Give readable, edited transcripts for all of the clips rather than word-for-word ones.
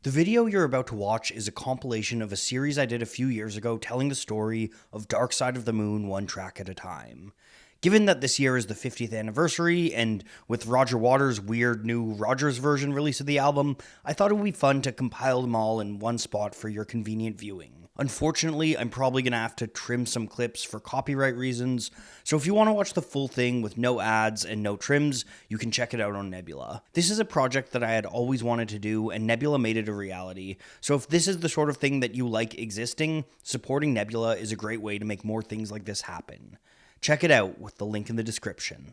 The video you're about to watch is a compilation of a series I did a few years ago telling the story of Dark Side of the Moon one track at a time. Given that this year is the 50th anniversary, and with Roger Waters' weird new Rogers version release of the album, I thought it would be fun to compile them all in one spot for your convenient viewing. Unfortunately, I'm probably going to have to trim some clips for copyright reasons, so if you want to watch the full thing with no ads and no trims, you can check it out on Nebula. This is a project that I had always wanted to do, and Nebula made it a reality, so if this is the sort of thing that you like existing, supporting Nebula is a great way to make more things like this happen. Check it out with the link in the description.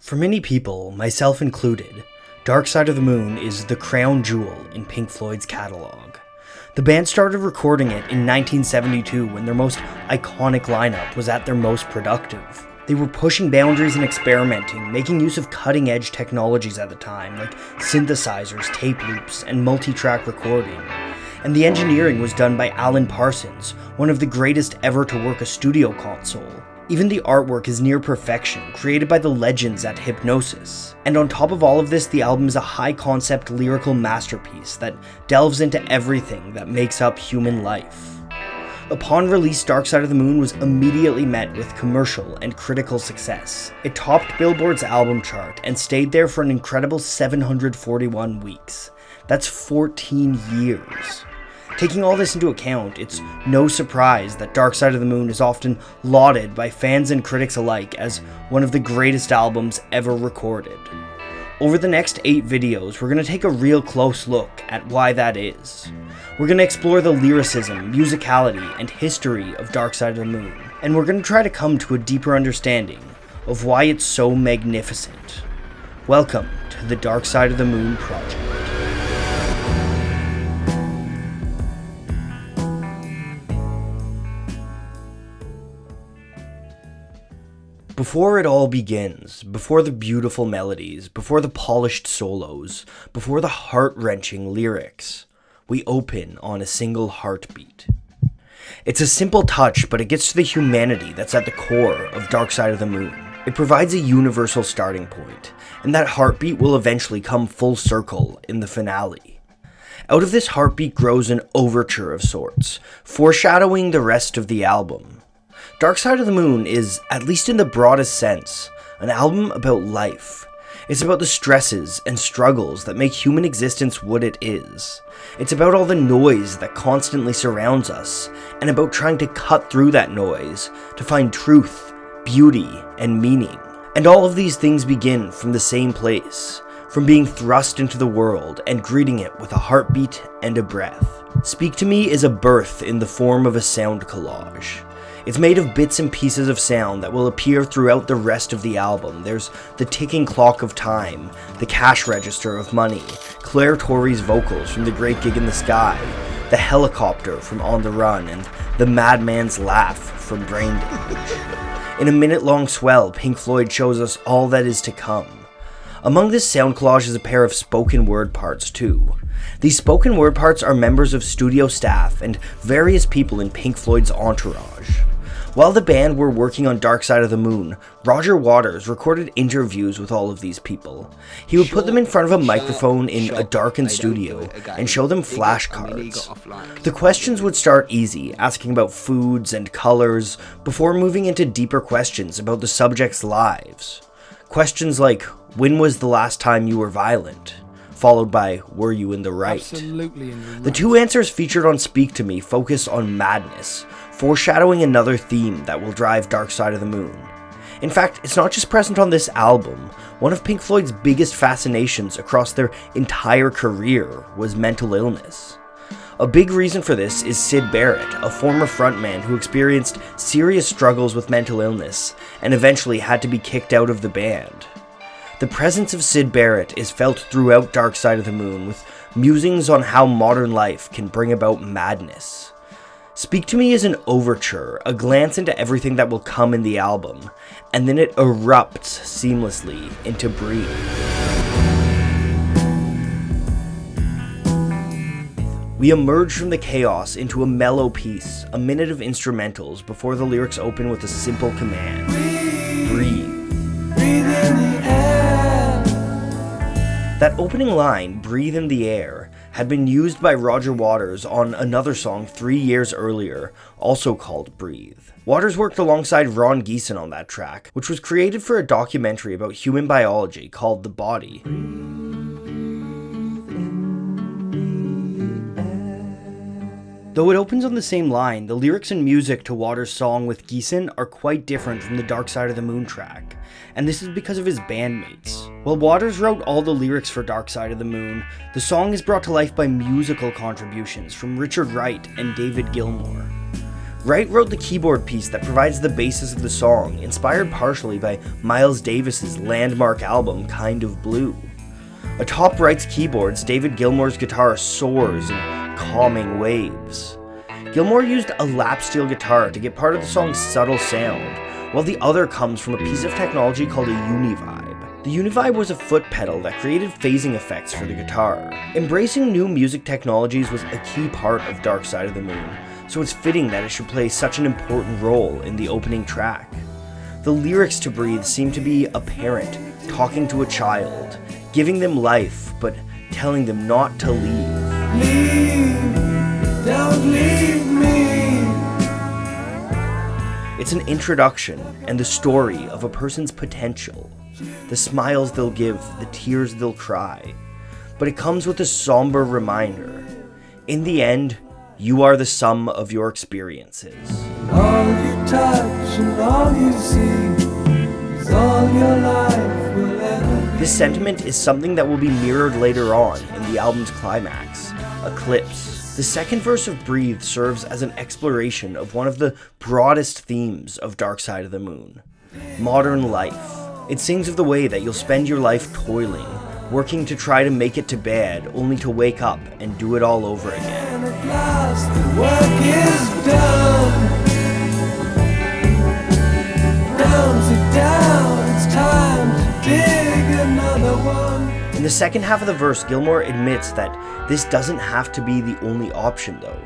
For many people, myself included, Dark Side of the Moon is the crown jewel in Pink Floyd's catalog. The band started recording it in 1972 when their most iconic lineup was at their most productive. They were pushing boundaries and experimenting, making use of cutting-edge technologies at the time, like synthesizers, tape loops, and multi-track recording. And the engineering was done by Alan Parsons, one of the greatest ever to work a studio console. Even the artwork is near perfection, created by the legends at Hypnosis. And on top of all of this, the album is a high-concept lyrical masterpiece that delves into everything that makes up human life. Upon release, Dark Side of the Moon was immediately met with commercial and critical success. It topped Billboard's album chart and stayed there for an incredible 741 weeks. That's 14 years. Taking all this into account, it's no surprise that Dark Side of the Moon is often lauded by fans and critics alike as one of the greatest albums ever recorded. Over the next 8 videos, we're going to take a real close look at why that is. We're going to explore the lyricism, musicality, and history of Dark Side of the Moon, and we're going to try to come to a deeper understanding of why it's so magnificent. Welcome to the Dark Side of the Moon project. Before it all begins, before the beautiful melodies, before the polished solos, before the heart-wrenching lyrics, we open on a single heartbeat. It's a simple touch, but it gets to the humanity that's at the core of Dark Side of the Moon. It provides a universal starting point, and that heartbeat will eventually come full circle in the finale. Out of this heartbeat grows an overture of sorts, foreshadowing the rest of the album. Dark Side of the Moon is, at least in the broadest sense, an album about life. It's about the stresses and struggles that make human existence what it is. It's about all the noise that constantly surrounds us, and about trying to cut through that noise to find truth, beauty, and meaning. And all of these things begin from the same place, from being thrust into the world and greeting it with a heartbeat and a breath. Speak to Me is a birth in the form of a sound collage. It's made of bits and pieces of sound that will appear throughout the rest of the album. There's the ticking clock of time, the cash register of money, Claire Torrey's vocals from The Great Gig in the Sky, the helicopter from On the Run, and the madman's laugh from Brain Damage. In a minute-long swell, Pink Floyd shows us all that is to come. Among this sound collage is a pair of spoken word parts too. These spoken word parts are members of studio staff and various people in Pink Floyd's entourage. While the band were working on Dark Side of the Moon, Roger Waters recorded interviews with all of these people. He would put them in front of a microphone in a darkened studio and show them flashcards. The questions would start easy, asking about foods and colors, before moving into deeper questions about the subjects' lives. Questions like, when was the last time you were violent? Followed by, were you in the right? Absolutely in the right. The 2 answers featured on Speak to Me focus on madness, foreshadowing another theme that will drive Dark Side of the Moon. In fact, it's not just present on this album. One of Pink Floyd's biggest fascinations across their entire career was mental illness. A big reason for this is Syd Barrett, a former frontman who experienced serious struggles with mental illness and eventually had to be kicked out of the band. The presence of Syd Barrett is felt throughout Dark Side of the Moon, with musings on how modern life can bring about madness. Speak to Me is an overture, a glance into everything that will come in the album, and then it erupts seamlessly into Breathe. We emerge from the chaos into a mellow piece, a minute of instrumentals before the lyrics open with a simple command. Breathe. Breathe in the air. opening line, "Breathe in the Air," had been used by Roger Waters on another song 3 years earlier, also called Breathe. Waters worked alongside Ron Geeson on that track, which was created for a documentary about human biology called The Body. Though it opens on the same line, the lyrics and music to Waters' song with Geeson are quite different from the Dark Side of the Moon track, and this is because of his bandmates. While Waters wrote all the lyrics for Dark Side of the Moon, the song is brought to life by musical contributions from Richard Wright and David Gilmour. Wright wrote the keyboard piece that provides the basis of the song, inspired partially by Miles Davis's landmark album Kind of Blue. Atop Wright's keyboards, David Gilmour's guitar soars in calming waves. Gilmour used a lap steel guitar to get part of the song's subtle sound, while the other comes from a piece of technology called a Univibe. The Univibe was a foot pedal that created phasing effects for the guitar. Embracing new music technologies was a key part of Dark Side of the Moon, so it's fitting that it should play such an important role in the opening track. The lyrics to Breathe seem to be a parent talking to a child, giving them life, but telling them not to leave. Leave, don't leave me. It's an introduction and the story of a person's potential, the smiles they'll give, the tears they'll cry. But it comes with a somber reminder. In the end, you are the sum of your experiences. All you touch and all you see is all your life will ever be. This sentiment is something that will be mirrored later on in the album's climax, Eclipse. The second verse of Breathe serves as an exploration of one of the broadest themes of Dark Side of the Moon, modern life. It sings of the way that you'll spend your life toiling, working to try to make it to bed, only to wake up and do it all over again. And at last the work is done. Down's it down, it's time to dig another one. In the second half of the verse, Gilmour admits that this doesn't have to be the only option though.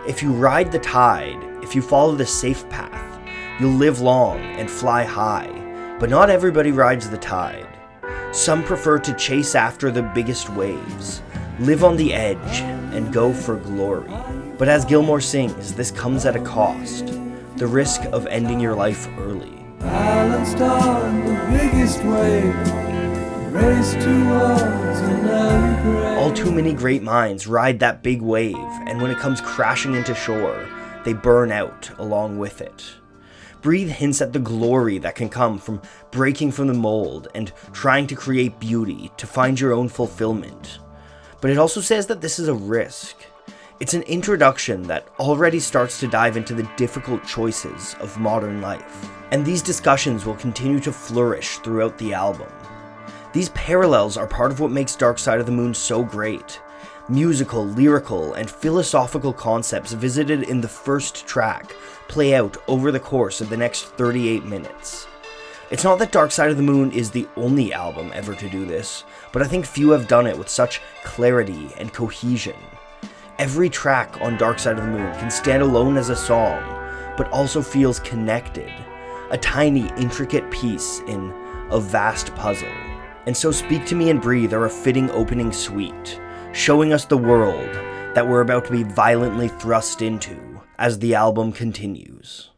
If you ride the tide, if you follow the safe path, you'll live long and fly high. But not everybody rides the tide. Some prefer to chase after the biggest waves, live on the edge, and go for glory. But as Gilmour sings, this comes at a cost, the risk of ending your life early. Balanced on the biggest wave, race towards another grave. All too many great minds ride that big wave, and when it comes crashing into shore, they burn out along with it. Breathe hints at the glory that can come from breaking from the mold and trying to create beauty to find your own fulfillment. But it also says that this is a risk. It's an introduction that already starts to dive into the difficult choices of modern life. And these discussions will continue to flourish throughout the album. These parallels are part of what makes Dark Side of the Moon so great. Musical, lyrical, and philosophical concepts visited in the first track play out over the course of the next 38 minutes. It's not that Dark Side of the Moon is the only album ever to do this, but I think few have done it with such clarity and cohesion. Every track on Dark Side of the Moon can stand alone as a song, but also feels connected, a tiny, intricate piece in a vast puzzle. And so Speak to Me and Breathe are a fitting opening suite, showing us the world that we're about to be violently thrust into as the album continues.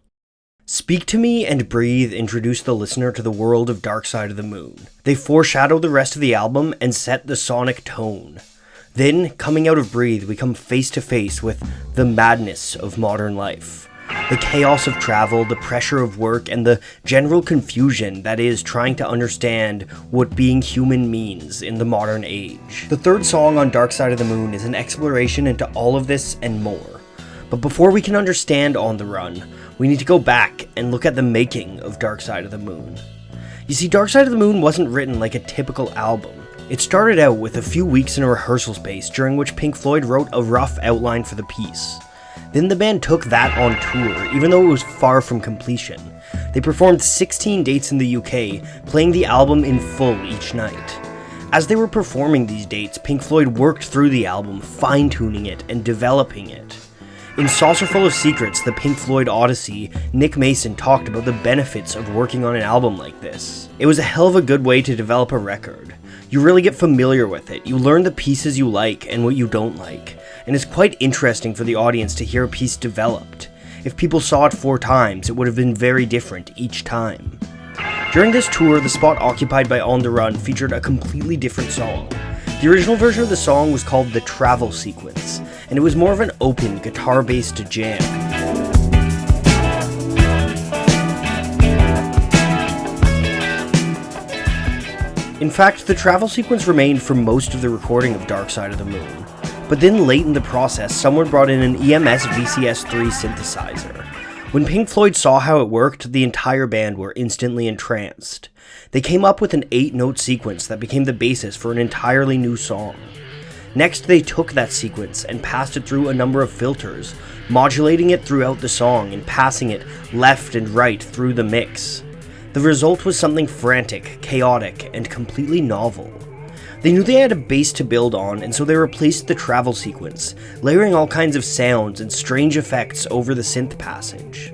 Speak to Me and Breathe introduce the listener to the world of Dark Side of the Moon. They foreshadow the rest of the album and set the sonic tone. Then, coming out of Breathe, we come face to face with the madness of modern life. The chaos of travel, the pressure of work, and the general confusion that is trying to understand what being human means in the modern age. The third song on Dark Side of the Moon is an exploration into all of this and more. But before we can understand On the Run, we need to go back and look at the making of Dark Side of the Moon. You see, Dark Side of the Moon wasn't written like a typical album. It started out with a few weeks in a rehearsal space during which Pink Floyd wrote a rough outline for the piece. Then the band took that on tour, even though it was far from completion. They performed 16 dates in the UK, playing the album in full each night. As they were performing these dates, Pink Floyd worked through the album, fine-tuning it and developing it. In Saucerful of Secrets, the Pink Floyd Odyssey, Nick Mason talked about the benefits of working on an album like this. It was a hell of a good way to develop a record. You really get familiar with it, you learn the pieces you like and what you don't like, and it's quite interesting for the audience to hear a piece developed. If people saw it 4 times, it would have been very different each time. During this tour, the spot occupied by On the Run featured a completely different song. The original version of the song was called the Travel Sequence, and it was more of an open, guitar-based jam. In fact, the Travel Sequence remained for most of the recording of Dark Side of the Moon, but then late in the process, someone brought in an EMS VCS3 synthesizer. When Pink Floyd saw how it worked, the entire band were instantly entranced. They came up with an 8-note sequence that became the basis for an entirely new song. Next, they took that sequence and passed it through a number of filters, modulating it throughout the song and passing it left and right through the mix. The result was something frantic, chaotic, and completely novel. They knew they had a base to build on, and so they replaced the travel sequence, layering all kinds of sounds and strange effects over the synth passage.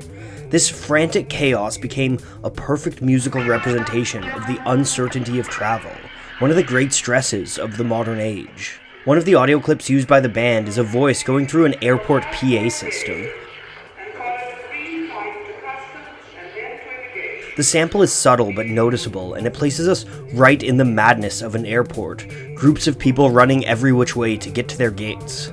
This frantic chaos became a perfect musical representation of the uncertainty of travel, one of the great stresses of the modern age. One of the audio clips used by the band is a voice going through an airport PA system. The sample is subtle but noticeable, and it places us right in the madness of an airport, groups of people running every which way to get to their gates.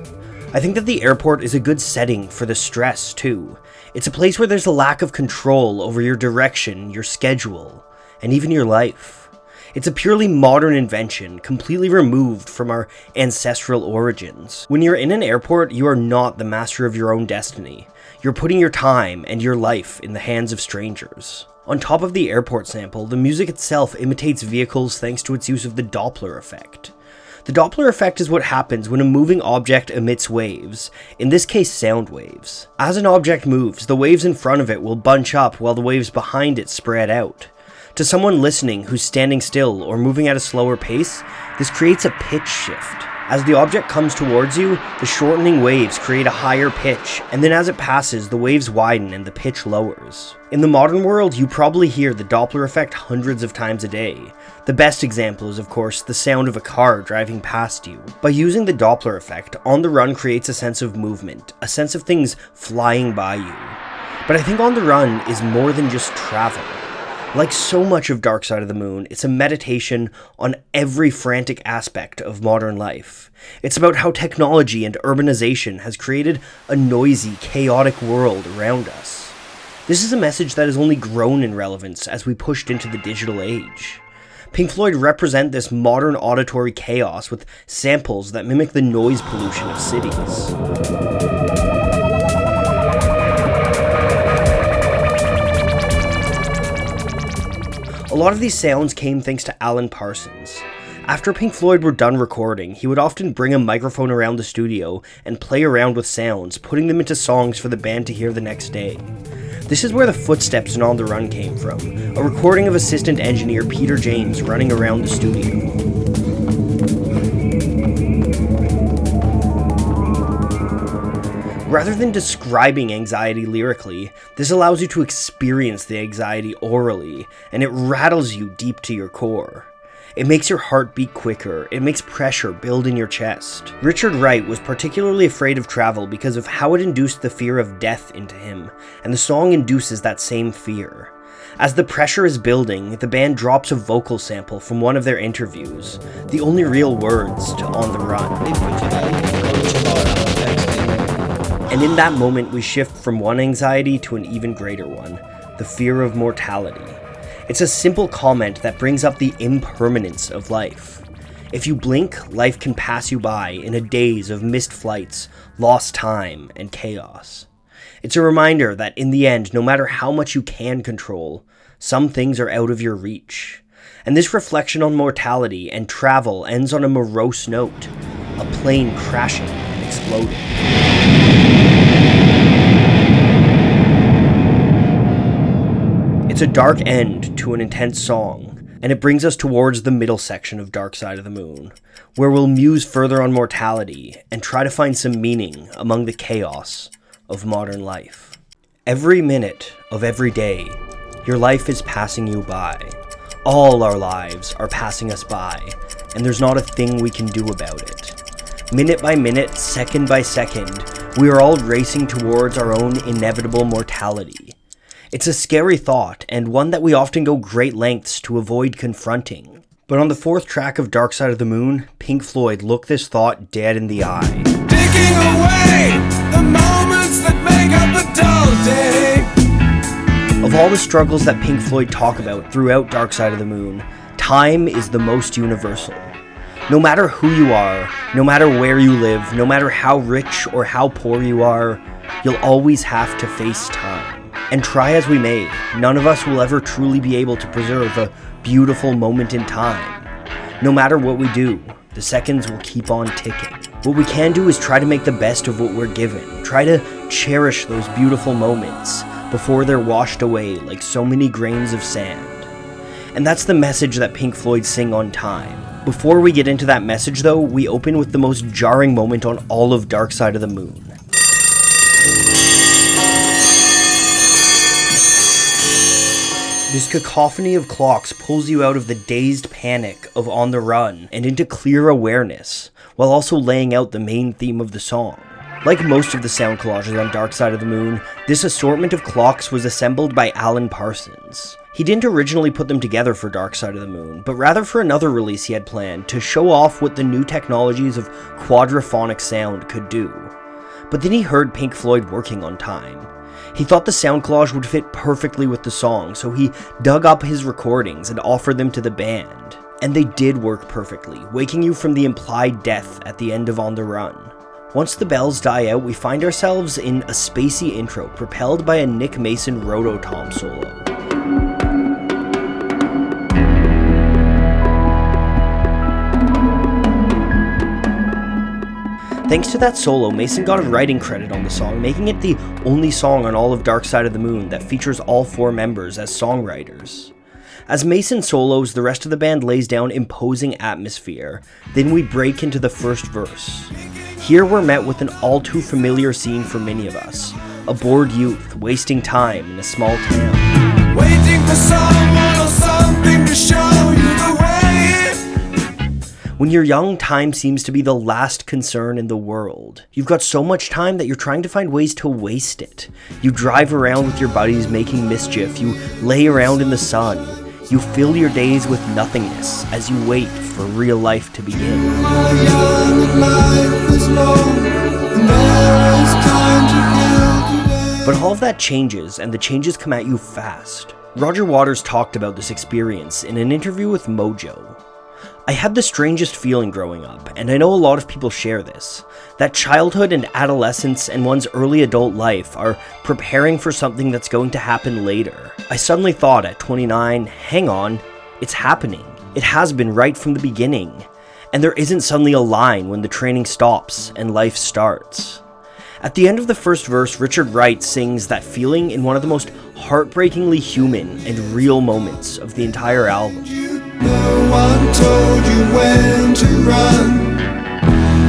I think that the airport is a good setting for the stress, too. It's a place where there's a lack of control over your direction, your schedule, and even your life. It's a purely modern invention, completely removed from our ancestral origins. When you're in an airport, you are not the master of your own destiny. You're putting your time and your life in the hands of strangers. On top of the airport sample, the music itself imitates vehicles thanks to its use of the Doppler effect. The Doppler effect is what happens when a moving object emits waves, in this case sound waves. As an object moves, the waves in front of it will bunch up while the waves behind it spread out. To someone listening who's standing still or moving at a slower pace, this creates a pitch shift. As the object comes towards you, the shortening waves create a higher pitch, and then as it passes, the waves widen and the pitch lowers. In the modern world, you probably hear the Doppler effect hundreds of times a day. The best example is, of course, the sound of a car driving past you. By using the Doppler effect, On the Run creates a sense of movement, a sense of things flying by you. But I think On the Run is more than just travel. Like so much of Dark Side of the Moon, it's a meditation on every frantic aspect of modern life. It's about how technology and urbanization has created a noisy, chaotic world around us. This is a message that has only grown in relevance as we pushed into the digital age. Pink Floyd represent this modern auditory chaos with samples that mimic the noise pollution of cities. A lot of these sounds came thanks to Alan Parsons. After Pink Floyd were done recording, he would often bring a microphone around the studio and play around with sounds, putting them into songs for the band to hear the next day. This is where the footsteps in On the Run came from, a recording of assistant engineer Peter James running around the studio. Rather than describing anxiety lyrically, this allows you to experience the anxiety orally, and it rattles you deep to your core. It makes your heart beat quicker, it makes pressure build in your chest. Richard Wright was particularly afraid of travel because of how it induced the fear of death into him, and the song induces that same fear. As the pressure is building, the band drops a vocal sample from one of their interviews, the only real words to On the Run. And in that moment, we shift from one anxiety to an even greater one, the fear of mortality. It's a simple comment that brings up the impermanence of life. If you blink, life can pass you by in a daze of missed flights, lost time, and chaos. It's a reminder that in the end, no matter how much you can control, some things are out of your reach. And this reflection on mortality and travel ends on a morose note, a plane crashing and exploding. It's a dark end to an intense song, and it brings us towards the middle section of Dark Side of the Moon, where we'll muse further on mortality and try to find some meaning among the chaos of modern life. Every minute of every day, your life is passing you by. All our lives are passing us by, and there's not a thing we can do about it. Minute by minute, second by second, we are all racing towards our own inevitable mortality. It's a scary thought, and one that we often go great lengths to avoid confronting. But on the fourth track of Dark Side of the Moon, Pink Floyd look this thought dead in the eye. Taking away the moments that make up a dull day. Of all the struggles that Pink Floyd talk about throughout Dark Side of the Moon, time is the most universal. No matter who you are, no matter where you live, no matter how rich or how poor you are, you'll always have to face time. And try as we may, none of us will ever truly be able to preserve a beautiful moment in time. No matter what we do, the seconds will keep on ticking. What we can do is try to make the best of what we're given. Try to cherish those beautiful moments before they're washed away like so many grains of sand. And that's the message that Pink Floyd sing on Time. Before we get into that message though, we open with the most jarring moment on all of Dark Side of the Moon. This cacophony of clocks pulls you out of the dazed panic of On the Run and into clear awareness, while also laying out the main theme of the song. Like most of the sound collages on Dark Side of the Moon, this assortment of clocks was assembled by Alan Parsons. He didn't originally put them together for Dark Side of the Moon, but rather for another release he had planned to show off what the new technologies of quadraphonic sound could do. But then he heard Pink Floyd working on Time. He thought the sound collage would fit perfectly with the song, so he dug up his recordings and offered them to the band. And they did work perfectly, waking you from the implied death at the end of On the Run. Once the bells die out, we find ourselves in a spacey intro propelled by a Nick Mason rototom solo. Thanks to that solo, Mason got a writing credit on the song, making it the only song on all of Dark Side of the Moon that features all four members as songwriters. As Mason solos, the rest of the band lays down imposing atmosphere, then we break into the first verse. Here we're met with an all too familiar scene for many of us, a bored youth wasting time in a small town. Waiting for someone or something to show you the way. When you're young, time seems to be the last concern in the world. You've got so much time that you're trying to find ways to waste it. You drive around with your buddies making mischief, you lay around in the sun, you fill your days with nothingness as you wait for real life to begin. But all of that changes, and the changes come at you fast. Roger Waters talked about this experience in an interview with Mojo. I had the strangest feeling growing up, and I know a lot of people share this, that childhood and adolescence and one's early adult life are preparing for something that's going to happen later. I suddenly thought at 29, hang on, it's happening. It has been right from the beginning. And there isn't suddenly a line when the training stops and life starts. At the end of the first verse, Richard Wright sings that feeling in one of the most heartbreakingly human and real moments of the entire album. No one told you when to run.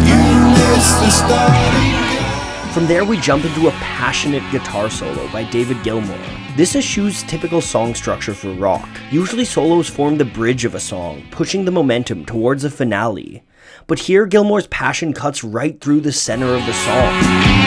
You missed the starting. From there we jump into a passionate guitar solo by David Gilmour. This eschews typical song structure for rock. Usually solos form the bridge of a song, pushing the momentum towards a finale. But here Gilmour's passion cuts right through the center of the song.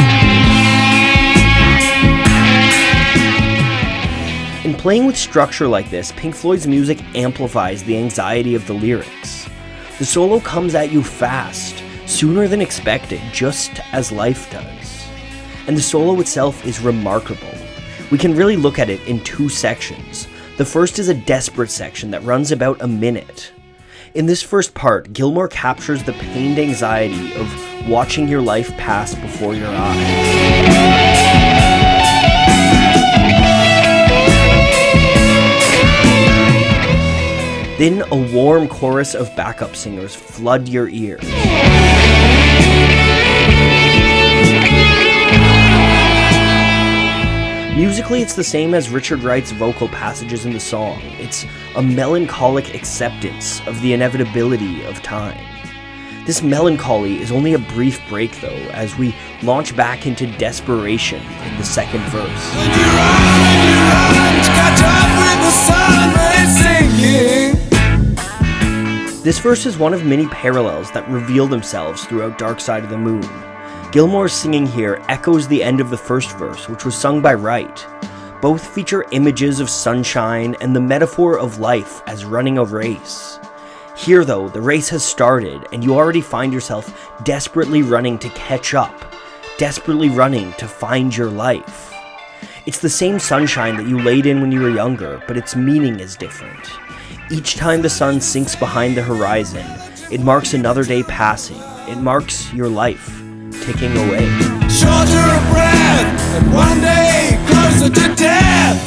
In playing with structure like this, Pink Floyd's music amplifies the anxiety of the lyrics. The solo comes at you fast, sooner than expected, just as life does. And the solo itself is remarkable. We can really look at it in two sections. The first is a desperate section that runs about a minute. In this first part, Gilmour captures the pained anxiety of watching your life pass before your eyes. Then a warm chorus of backup singers flood your ears. Musically, it's the same as Richard Wright's vocal passages in the song. It's a melancholic acceptance of the inevitability of time. This melancholy is only a brief break, though, as we launch back into desperation in the second verse. And you run, catch up with the sun, but it's sinking. This verse is one of many parallels that reveal themselves throughout Dark Side of the Moon. Gilmour's singing here echoes the end of the first verse, which was sung by Wright. Both feature images of sunshine and the metaphor of life as running a race. Here though, the race has started and you already find yourself desperately running to catch up, desperately running to find your life. It's the same sunshine that you laid in when you were younger, but its meaning is different. Each time the sun sinks behind the horizon, it marks another day passing. It marks your life ticking away. Shorter of breath, and one day closer to death.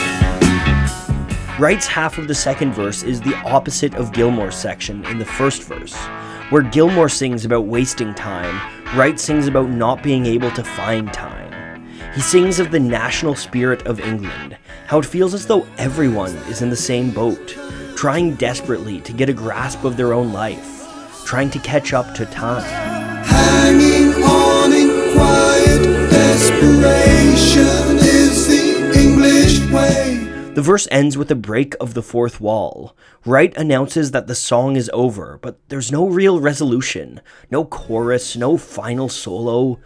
Wright's half of the second verse is the opposite of Gilmour's section in the first verse. Where Gilmour sings about wasting time, Wright sings about not being able to find time. He sings of the national spirit of England, how it feels as though everyone is in the same boat, trying desperately to get a grasp of their own life, trying to catch up to time. Hanging on in quiet desperation is the English way. The verse ends with a break of the fourth wall. Wright announces that the song is over, but there's no real resolution, no chorus, no final solo.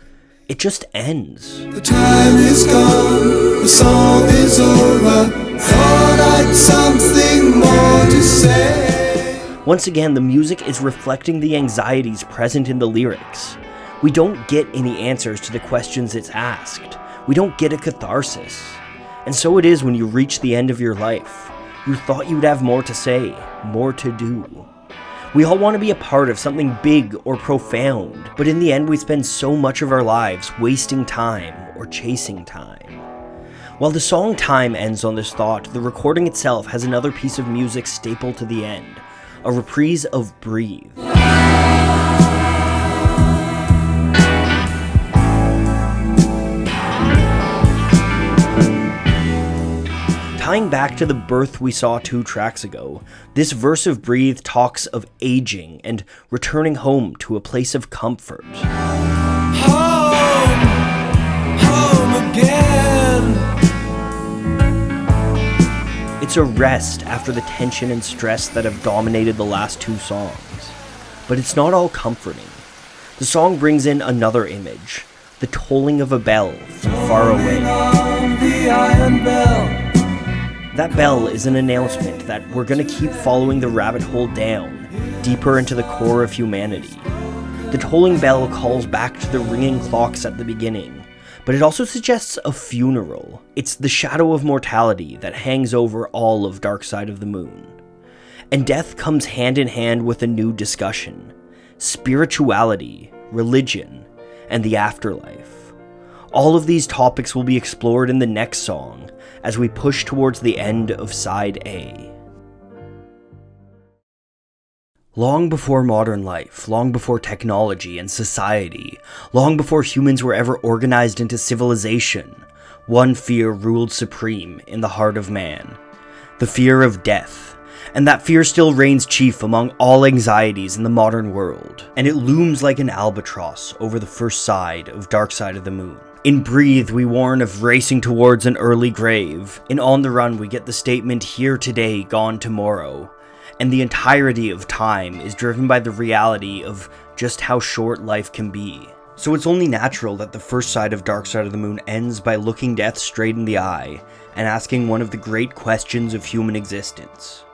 It just ends. The time is gone, the song is over. Thought I'd something more to say. Once again, the music is reflecting the anxieties present in the lyrics. We don't get any answers to the questions it's asked. We don't get a catharsis. And so it is when you reach the end of your life. You thought you'd have more to say, more to do. We all want to be a part of something big or profound, but in the end we spend so much of our lives wasting time or chasing time. While the song Time ends on this thought, the recording itself has another piece of music stapled to the end, a reprise of Breathe. Tying back to the birth we saw 2 tracks ago, this verse of Breathe talks of aging and returning home to a place of comfort. Home, home again. It's a rest after the tension and stress that have dominated the last 2 songs. But it's not all comforting. The song brings in another image, the tolling of a bell from far away. The iron bell. That bell is an announcement that we're going to keep following the rabbit hole down, deeper into the core of humanity. The tolling bell calls back to the ringing clocks at the beginning, but it also suggests a funeral. It's the shadow of mortality that hangs over all of Dark Side of the Moon. And death comes hand in hand with a new discussion: spirituality, religion, and the afterlife. All of these topics will be explored in the next song, as we push towards the end of Side A. Long before modern life, long before technology and society, long before humans were ever organized into civilization, one fear ruled supreme in the heart of man: the fear of death. And that fear still reigns chief among all anxieties in the modern world, and it looms like an albatross over the first side of Dark Side of the Moon. In Breathe, we warn of racing towards an early grave. In On the Run, we get the statement, here today, gone tomorrow. And the entirety of Time is driven by the reality of just how short life can be. So it's only natural that the first side of Dark Side of the Moon ends by looking death straight in the eye and asking one of the great questions of human existence: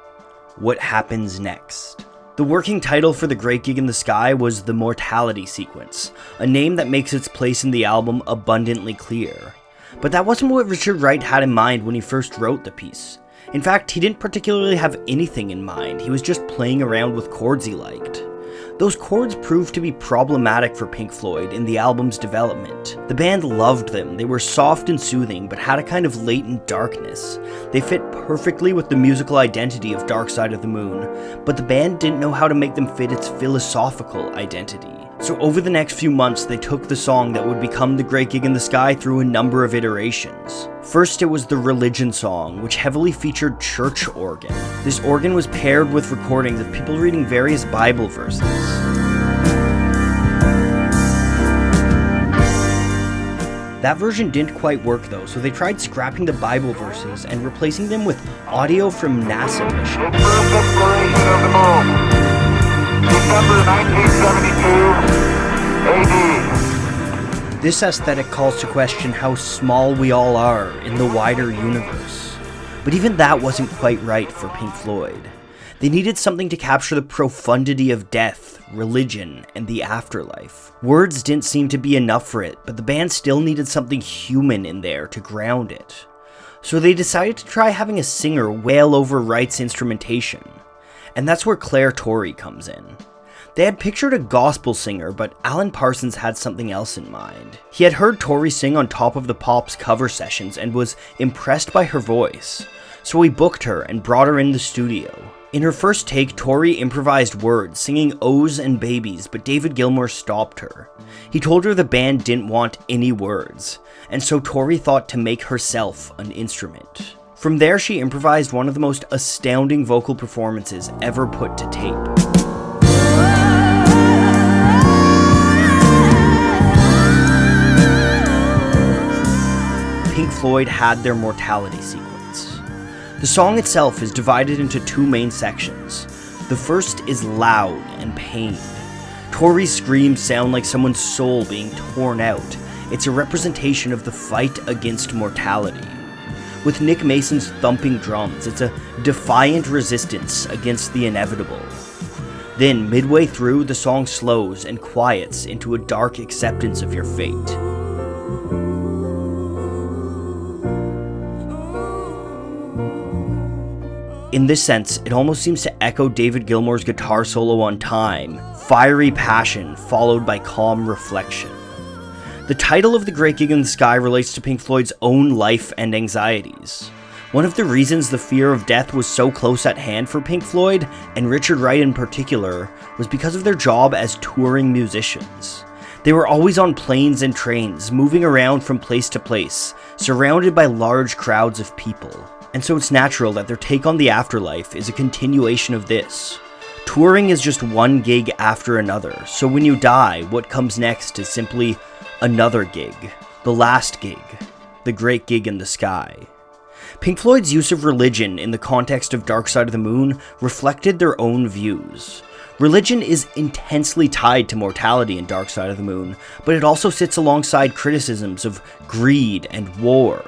what happens next? The working title for The Great Gig in the Sky was The Mortality Sequence, a name that makes its place in the album abundantly clear. But that wasn't what Richard Wright had in mind when he first wrote the piece. In fact, he didn't particularly have anything in mind, he was just playing around with chords he liked. Those chords proved to be problematic for Pink Floyd in the album's development. The band loved them, they were soft and soothing, but had a kind of latent darkness. They fit perfectly with the musical identity of Dark Side of the Moon, but the band didn't know how to make them fit its philosophical identity. So over the next few months, they took the song that would become The Great Gig in the Sky through a number of iterations. First, it was the Religion song, which heavily featured church organ. This organ was paired with recordings of people reading various Bible verses. That version didn't quite work though, so they tried scrapping the Bible verses and replacing them with audio from NASA missions. December 1972 AD. This aesthetic calls to question how small we all are in the wider universe. But even that wasn't quite right for Pink Floyd. They needed something to capture the profundity of death, religion, and the afterlife. Words didn't seem to be enough for it, but the band still needed something human in there to ground it. So they decided to try having a singer wail over Wright's instrumentation. And that's where Claire Torrey comes in. They had pictured a gospel singer, but Alan Parsons had something else in mind. He had heard Torrey sing on Top of the Pops cover sessions and was impressed by her voice. So he booked her and brought her in the studio. In her first take, Torrey improvised words, singing O's and babies, but David Gilmour stopped her. He told her the band didn't want any words, and so Torrey thought to make herself an instrument. From there, she improvised one of the most astounding vocal performances ever put to tape. Pink Floyd had their mortality sequence. The song itself is divided into two main sections. The first is loud and pained. Torrey's screams sound like someone's soul being torn out. It's a representation of the fight against mortality. With Nick Mason's thumping drums, it's a defiant resistance against the inevitable. Then, midway through, the song slows and quiets into a dark acceptance of your fate. In this sense, it almost seems to echo David Gilmour's guitar solo on Time, fiery passion followed by calm reflection. The title of The Great Gig in the Sky relates to Pink Floyd's own life and anxieties. One of the reasons the fear of death was so close at hand for Pink Floyd, and Richard Wright in particular, was because of their job as touring musicians. They were always on planes and trains, moving around from place to place, surrounded by large crowds of people. And so it's natural that their take on the afterlife is a continuation of this. Touring is just one gig after another, so when you die, what comes next is simply another gig, the last gig, the great gig in the sky. Pink Floyd's use of religion in the context of Dark Side of the Moon reflected their own views. Religion is intensely tied to mortality in Dark Side of the Moon, but it also sits alongside criticisms of greed and war.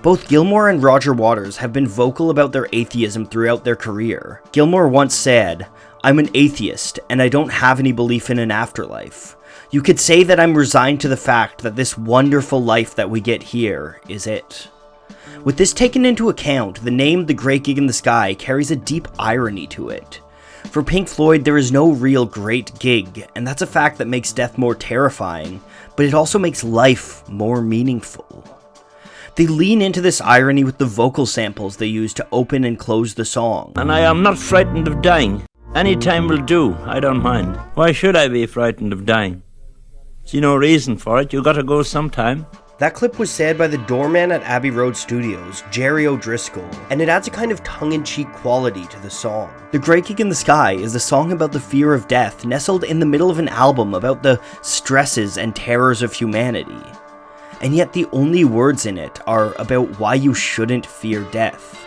Both Gilmour and Roger Waters have been vocal about their atheism throughout their career. Gilmour once said, "I'm an atheist, and I don't have any belief in an afterlife. You could say that I'm resigned to the fact that this wonderful life that we get here is it." With this taken into account, the name The Great Gig in the Sky carries a deep irony to it. For Pink Floyd, there is no real great gig, and that's a fact that makes death more terrifying, but it also makes life more meaningful. They lean into this irony with the vocal samples they use to open and close the song. And I am not frightened of dying. Any time will do, I don't mind. Why should I be frightened of dying? See no reason for it, you gotta go sometime. That clip was said by the doorman at Abbey Road Studios, Jerry O'Driscoll, and it adds a kind of tongue-in-cheek quality to the song. The Great Gig in the Sky is a song about the fear of death, nestled in the middle of an album about the stresses and terrors of humanity. And yet the only words in it are about why you shouldn't fear death.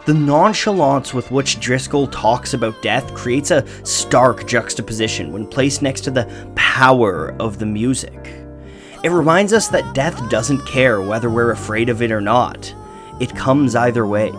The nonchalance with which Driscoll talks about death creates a stark juxtaposition when placed next to the power of the music. It reminds us that death doesn't care whether we're afraid of it or not. It comes either way.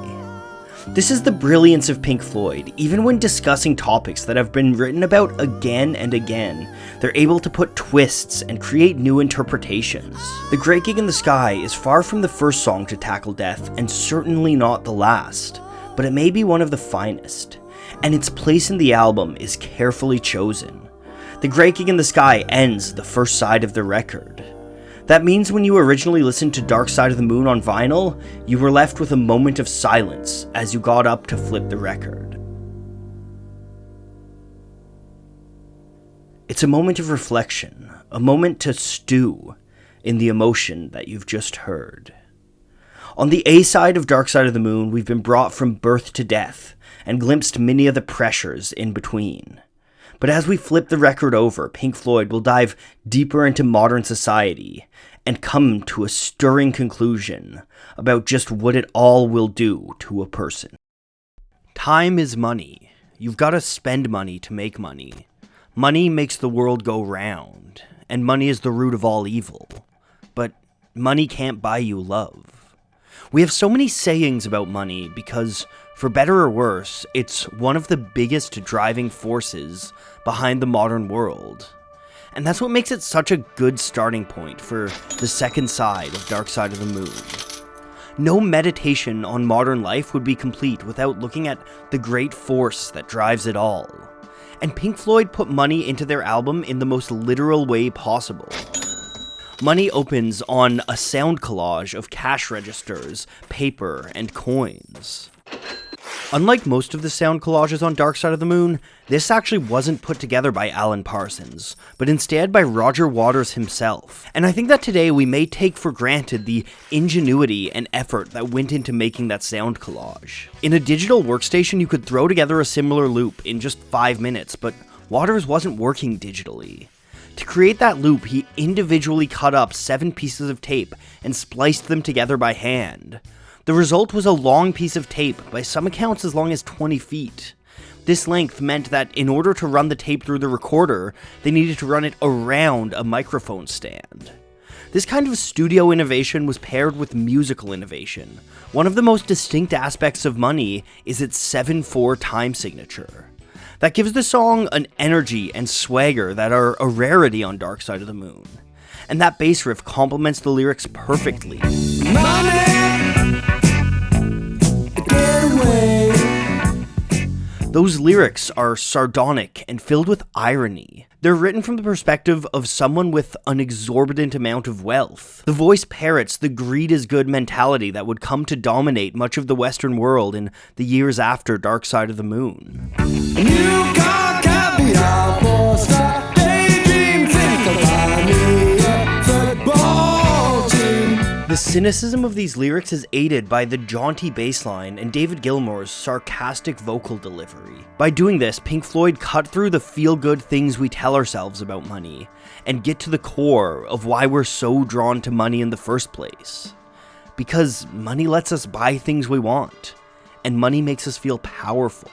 This is the brilliance of Pink Floyd. Even when discussing topics that have been written about again and again, they're able to put twists and create new interpretations. The Great Gig in the Sky is far from the first song to tackle death, and certainly not the last, but it may be one of the finest, and its place in the album is carefully chosen. The Great Gig in the Sky ends the first side of the record. That means when you originally listened to Dark Side of the Moon on vinyl, you were left with a moment of silence as you got up to flip the record. It's a moment of reflection, a moment to stew in the emotion that you've just heard. On the A side of Dark Side of the Moon, we've been brought from birth to death and glimpsed many of the pressures in between. But as we flip the record over, Pink Floyd will dive deeper into modern society and come to a stirring conclusion about just what it all will do to a person. Time is money. You've got to spend money to make money. Money makes the world go round, and money is the root of all evil. But money can't buy you love. We have so many sayings about money because, for better or worse, it's one of the biggest driving forces behind the modern world. And that's what makes it such a good starting point for the second side of Dark Side of the Moon. No meditation on modern life would be complete without looking at the great force that drives it all. And Pink Floyd put money into their album in the most literal way possible. Money opens on a sound collage of cash registers, paper, and coins. Unlike most of the sound collages on Dark Side of the Moon, this actually wasn't put together by Alan Parsons, but instead by Roger Waters himself. And I think that today we may take for granted the ingenuity and effort that went into making that sound collage. In a digital workstation, you could throw together a similar loop in just 5 minutes, but Waters wasn't working digitally. To create that loop, he individually cut up 7 pieces of tape and spliced them together by hand. The result was a long piece of tape, by some accounts as long as 20 feet. This length meant that in order to run the tape through the recorder, they needed to run it around a microphone stand. This kind of studio innovation was paired with musical innovation. One of the most distinct aspects of Money is its 7/4 time signature. That gives the song an energy and swagger that are a rarity on Dark Side of the Moon. And that bass riff complements the lyrics perfectly. Those lyrics are sardonic and filled with irony. They're written from the perspective of someone with an exorbitant amount of wealth. The voice parrots the greed is good mentality that would come to dominate much of the Western world in the years after Dark Side of the Moon. New car, caviar, 4-star, daydream, think about me, football team. The cynicism of these lyrics is aided by the jaunty bass line and David Gilmour's sarcastic vocal delivery. By doing this, Pink Floyd cut through the feel-good things we tell ourselves about money and get to the core of why we're so drawn to money in the first place. Because money lets us buy things we want, and money makes us feel powerful.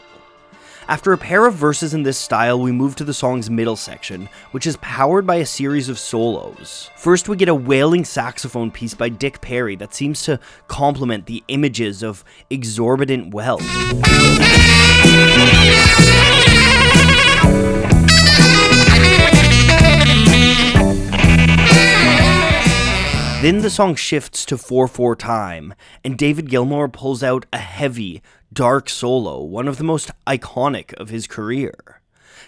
After a pair of verses in this style, we move to the song's middle section, which is powered by a series of solos. First, we get a wailing saxophone piece by Dick Perry that seems to complement the images of exorbitant wealth. Then the song shifts to 4/4 time, and David Gilmour pulls out a heavy, dark solo, one of the most iconic of his career.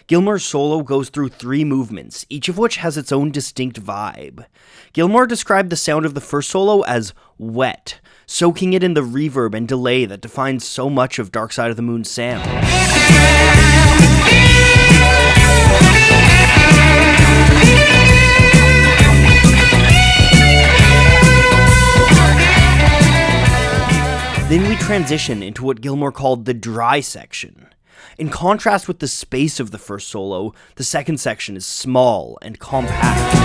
Gilmour's solo goes through 3 movements, each of which has its own distinct vibe. Gilmour described the sound of the first solo as wet, soaking it in the reverb and delay that defines so much of Dark Side of the Moon's sound. Then we transition into what Gilmour called the dry section. In contrast with the space of the first solo, the second section is small and compact.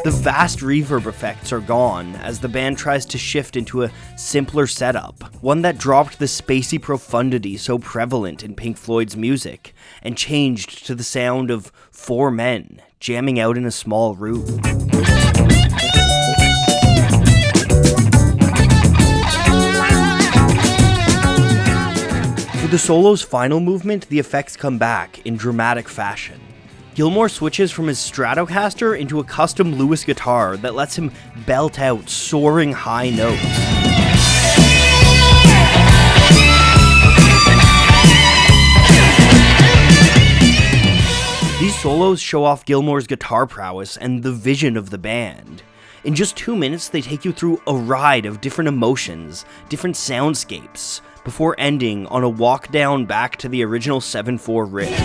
The vast reverb effects are gone as the band tries to shift into a simpler setup, one that dropped the spacey profundity so prevalent in Pink Floyd's music, and changed to the sound of 4 men jamming out in a small room. For the solo's final movement, the effects come back in dramatic fashion. Gilmour switches from his Stratocaster into a custom Lewis guitar that lets him belt out soaring high notes. These solos show off Gilmour's guitar prowess and the vision of the band. In just 2 minutes, they take you through a ride of different emotions, different soundscapes, before ending on a walk down back to the original 7/4 riff.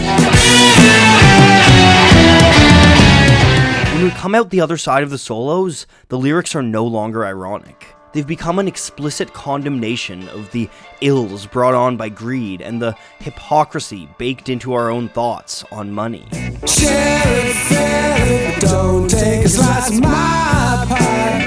When we come out the other side of the solos, the lyrics are no longer ironic. They've become an explicit condemnation of the ills brought on by greed and the hypocrisy baked into our own thoughts on money. Share it, fair it, don't take a slice of my pie.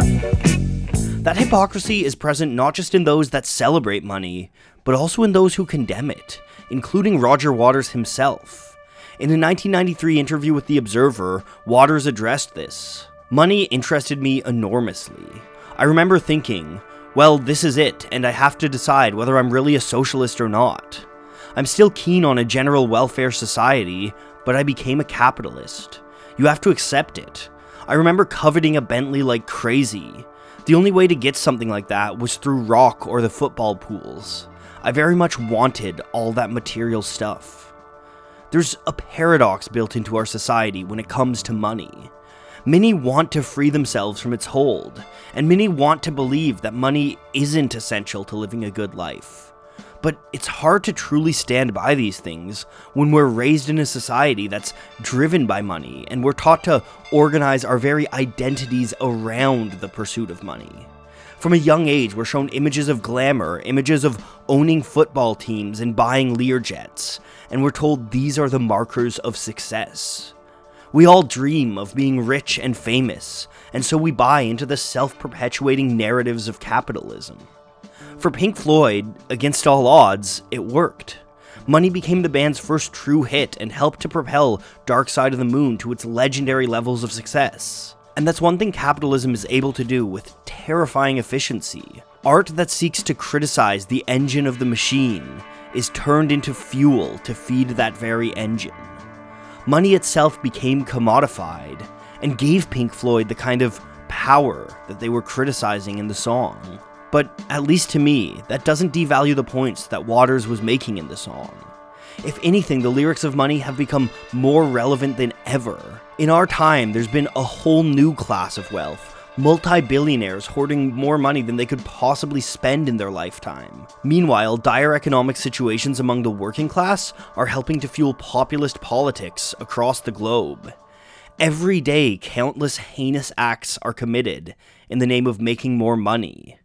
That hypocrisy is present not just in those that celebrate money, but also in those who condemn it, including Roger Waters himself. In a 1993 interview with The Observer, Waters addressed this. Money interested me enormously. I remember thinking, well, this is it, and I have to decide whether I'm really a socialist or not. I'm still keen on a general welfare society, but I became a capitalist. You have to accept it. I remember coveting a Bentley like crazy. The only way to get something like that was through rock or the football pools. I very much wanted all that material stuff. There's a paradox built into our society when it comes to money. Many want to free themselves from its hold, and many want to believe that money isn't essential to living a good life. But it's hard to truly stand by these things when we're raised in a society that's driven by money, and we're taught to organize our very identities around the pursuit of money. From a young age, we're shown images of glamour, images of owning football teams and buying Learjets, and we're told these are the markers of success. We all dream of being rich and famous, and so we buy into the self-perpetuating narratives of capitalism. For Pink Floyd, against all odds, it worked. Money became the band's first true hit and helped to propel Dark Side of the Moon to its legendary levels of success. And that's one thing capitalism is able to do with terrifying efficiency. Art that seeks to criticize the engine of the machine is turned into fuel to feed that very engine. Money itself became commodified and gave Pink Floyd the kind of power that they were criticizing in the song. But at least to me, that doesn't devalue the points that Waters was making in the song. If anything, the lyrics of Money have become more relevant than ever. In our time, there's been a whole new class of wealth, multi-billionaires hoarding more money than they could possibly spend in their lifetime. Meanwhile, dire economic situations among the working class are helping to fuel populist politics across the globe. Every day, countless heinous acts are committed in the name of making more money.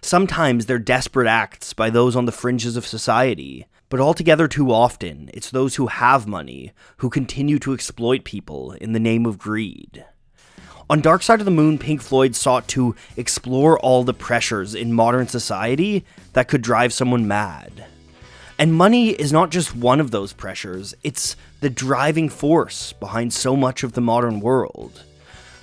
Sometimes they're desperate acts by those on the fringes of society, but altogether too often, it's those who have money who continue to exploit people in the name of greed. On Dark Side of the Moon, Pink Floyd sought to explore all the pressures in modern society that could drive someone mad. And money is not just one of those pressures, it's the driving force behind so much of the modern world.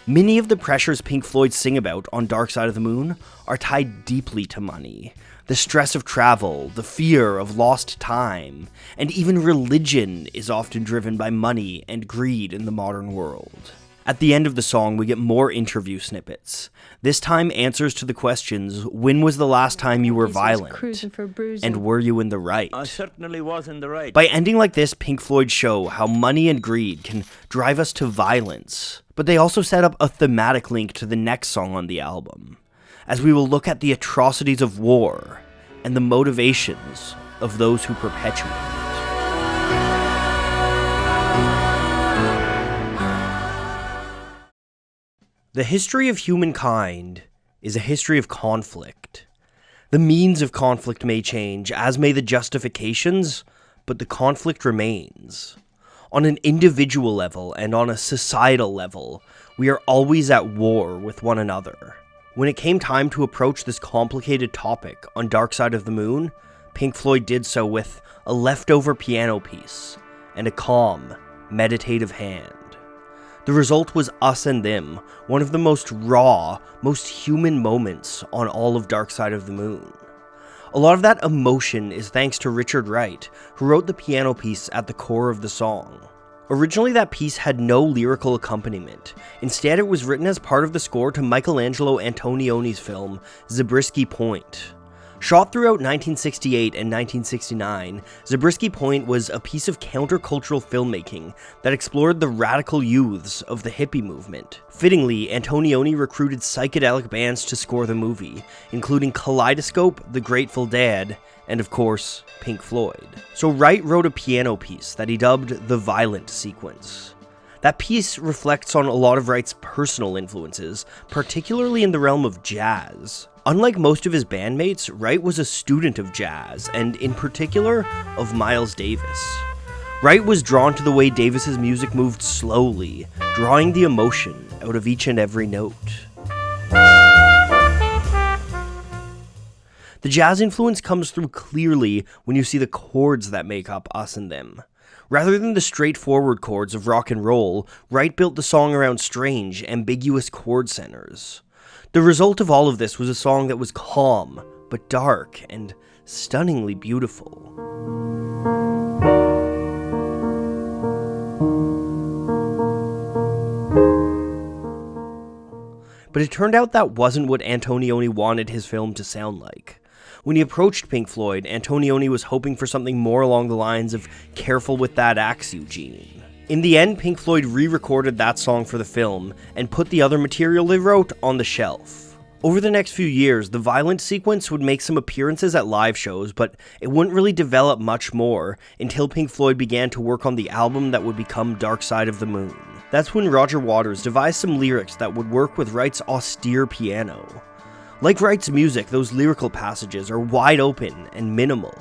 Many of the pressures Pink Floyd sing about on Dark Side of the Moon are tied deeply to money. The stress of travel, the fear of lost time, and even religion is often driven by money and greed in the modern world. At the end of the song, we get more interview snippets. This time, answers to the questions, when was the last time you were violent? And were you in the right? I certainly was in the right. By ending like this, Pink Floyd show how money and greed can drive us to violence. But they also set up a thematic link to the next song on the album, as we will look at the atrocities of war and the motivations of those who perpetuate it. The history of humankind is a history of conflict. The means of conflict may change, as may the justifications, but the conflict remains. On an individual level and on a societal level, we are always at war with one another. When it came time to approach this complicated topic on Dark Side of the Moon, Pink Floyd did so with a leftover piano piece and a calm, meditative hand. The result was Us and Them, one of the most raw, most human moments on all of Dark Side of the Moon. A lot of that emotion is thanks to Richard Wright, who wrote the piano piece at the core of the song. Originally, that piece had no lyrical accompaniment. Instead, it was written as part of the score to Michelangelo Antonioni's film, Zabriskie Point. Shot throughout 1968 and 1969, Zabriskie Point was a piece of countercultural filmmaking that explored the radical youths of the hippie movement. Fittingly, Antonioni recruited psychedelic bands to score the movie, including Kaleidoscope, The Grateful Dead, and of course, Pink Floyd. So Wright wrote a piano piece that he dubbed the Violent Sequence. That piece reflects on a lot of Wright's personal influences, particularly in the realm of jazz. Unlike most of his bandmates, Wright was a student of jazz, and in particular, of Miles Davis. Wright was drawn to the way Davis's music moved slowly, drawing the emotion out of each and every note. The jazz influence comes through clearly when you see the chords that make up Us and Them. Rather than the straightforward chords of rock and roll, Wright built the song around strange, ambiguous chord centers. The result of all of this was a song that was calm, but dark, and stunningly beautiful. But it turned out that wasn't what Antonioni wanted his film to sound like. When he approached Pink Floyd, Antonioni was hoping for something more along the lines of "Careful with that axe, Eugene." In the end, Pink Floyd re-recorded that song for the film and put the other material they wrote on the shelf. Over the next few years, the violent sequence would make some appearances at live shows, but it wouldn't really develop much more until Pink Floyd began to work on the album that would become Dark Side of the Moon. That's when Roger Waters devised some lyrics that would work with Wright's austere piano. Like Wright's music, those lyrical passages are wide open and minimal.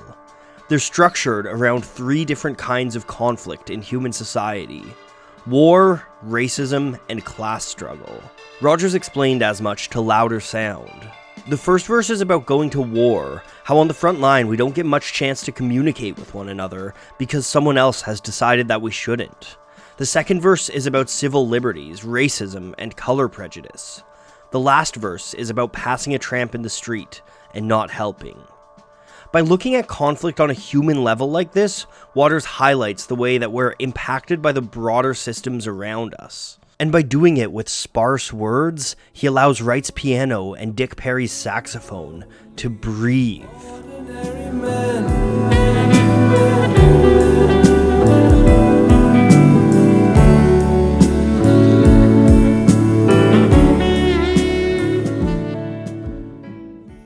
They're structured around 3 different kinds of conflict in human society: war, racism, and class struggle. Rogers explained as much to Louder Sound. The first verse is about going to war, how on the front line we don't get much chance to communicate with one another because someone else has decided that we shouldn't. The second verse is about civil liberties, racism, and color prejudice. The last verse is about passing a tramp in the street and not helping. By looking at conflict on a human level like this, Waters highlights the way that we're impacted by the broader systems around us. And by doing it with sparse words, he allows Wright's piano and Dick Perry's saxophone to breathe.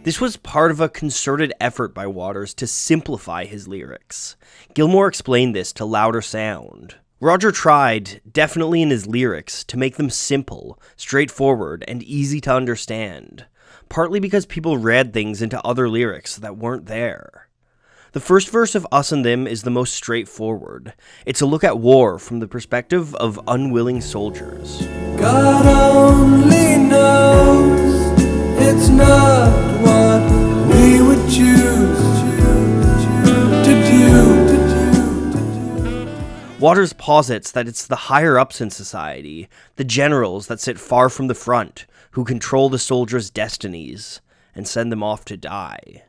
This was part of a concerted effort by Waters to simplify his lyrics. Gilmour explained this to Louder Sound. Roger tried, definitely in his lyrics, to make them simple, straightforward, and easy to understand, partly because people read things into other lyrics that weren't there. The first verse of Us and Them is the most straightforward. It's a look at war from the perspective of unwilling soldiers. God only knows it's not what we would choose to do. Waters posits that it's the higher-ups in society, the generals that sit far from the front, who control the soldiers' destinies and send them off to die.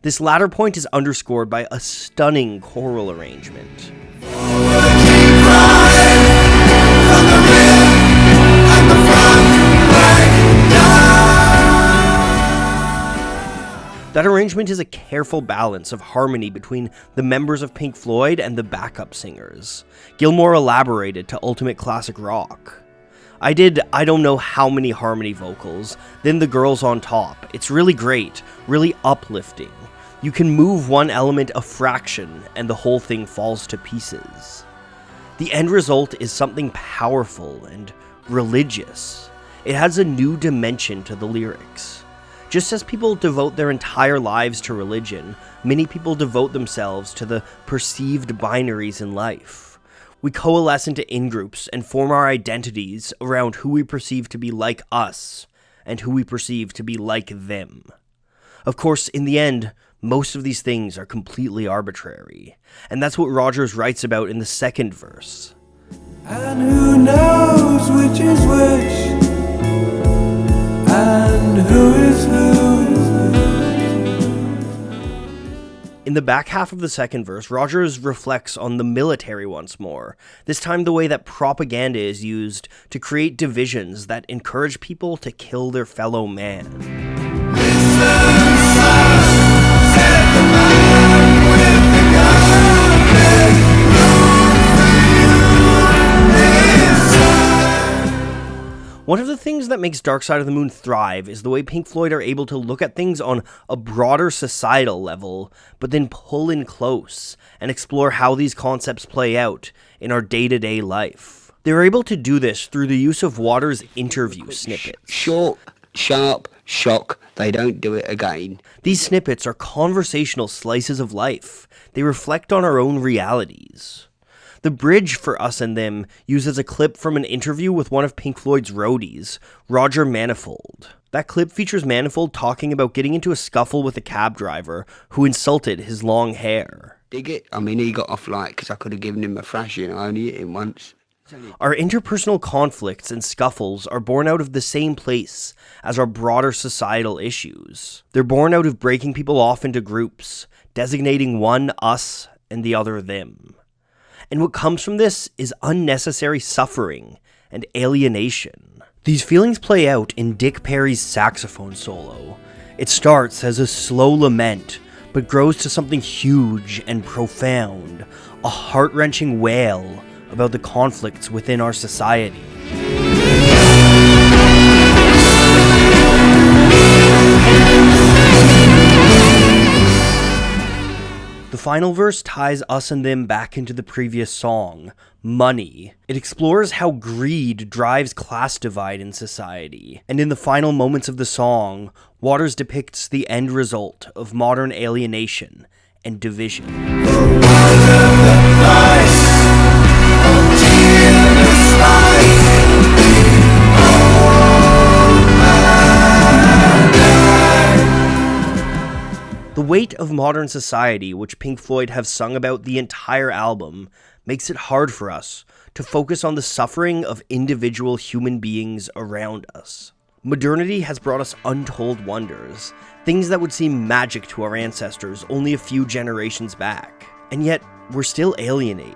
This latter point is underscored by a stunning choral arrangement. That arrangement is a careful balance of harmony between the members of Pink Floyd and the backup singers. Gilmour elaborated to Ultimate Classic Rock. I don't know how many harmony vocals, then the girls on top. It's really great, really uplifting. You can move one element a fraction and the whole thing falls to pieces. The end result is something powerful and religious. It has a new dimension to the lyrics. Just as people devote their entire lives to religion, many people devote themselves to the perceived binaries in life. We coalesce into in-groups and form our identities around who we perceive to be like us and who we perceive to be like them. Of course, in the end, most of these things are completely arbitrary, and that's what Rogers writes about in the second verse. And who knows which is which, and who is who. In the back half of the second verse, Rogers reflects on the military once more, this time the way that propaganda is used to create divisions that encourage people to kill their fellow man. One of the things that makes Dark Side of the Moon thrive is the way Pink Floyd are able to look at things on a broader societal level, but then pull in close and explore how these concepts play out in our day-to-day life. They're able to do this through the use of Waters' interview snippets. Short, sharp, shock, they don't do it again. These snippets are conversational slices of life. They reflect on our own realities. The bridge for Us and Them uses a clip from an interview with one of Pink Floyd's roadies, Roger Manifold. That clip features Manifold talking about getting into a scuffle with a cab driver who insulted his long hair. Dig it? I mean, he got off light because I could have given him a thrashing. I only hit him once. Our interpersonal conflicts and scuffles are born out of the same place as our broader societal issues. They're born out of breaking people off into groups, designating one us and the other them. And what comes from this is unnecessary suffering and alienation. These feelings play out in Dick Perry's saxophone solo. It starts as a slow lament, but grows to something huge and profound, a heart-wrenching wail about the conflicts within our society. The final verse ties Us and Them back into the previous song, Money. It explores how greed drives class divide in society. And in the final moments of the song, Waters depicts the end result of modern alienation and division. The weight of modern society, which Pink Floyd have sung about the entire album, makes it hard for us to focus on the suffering of individual human beings around us. Modernity has brought us untold wonders, things that would seem magic to our ancestors only a few generations back. And yet, we're still alienated.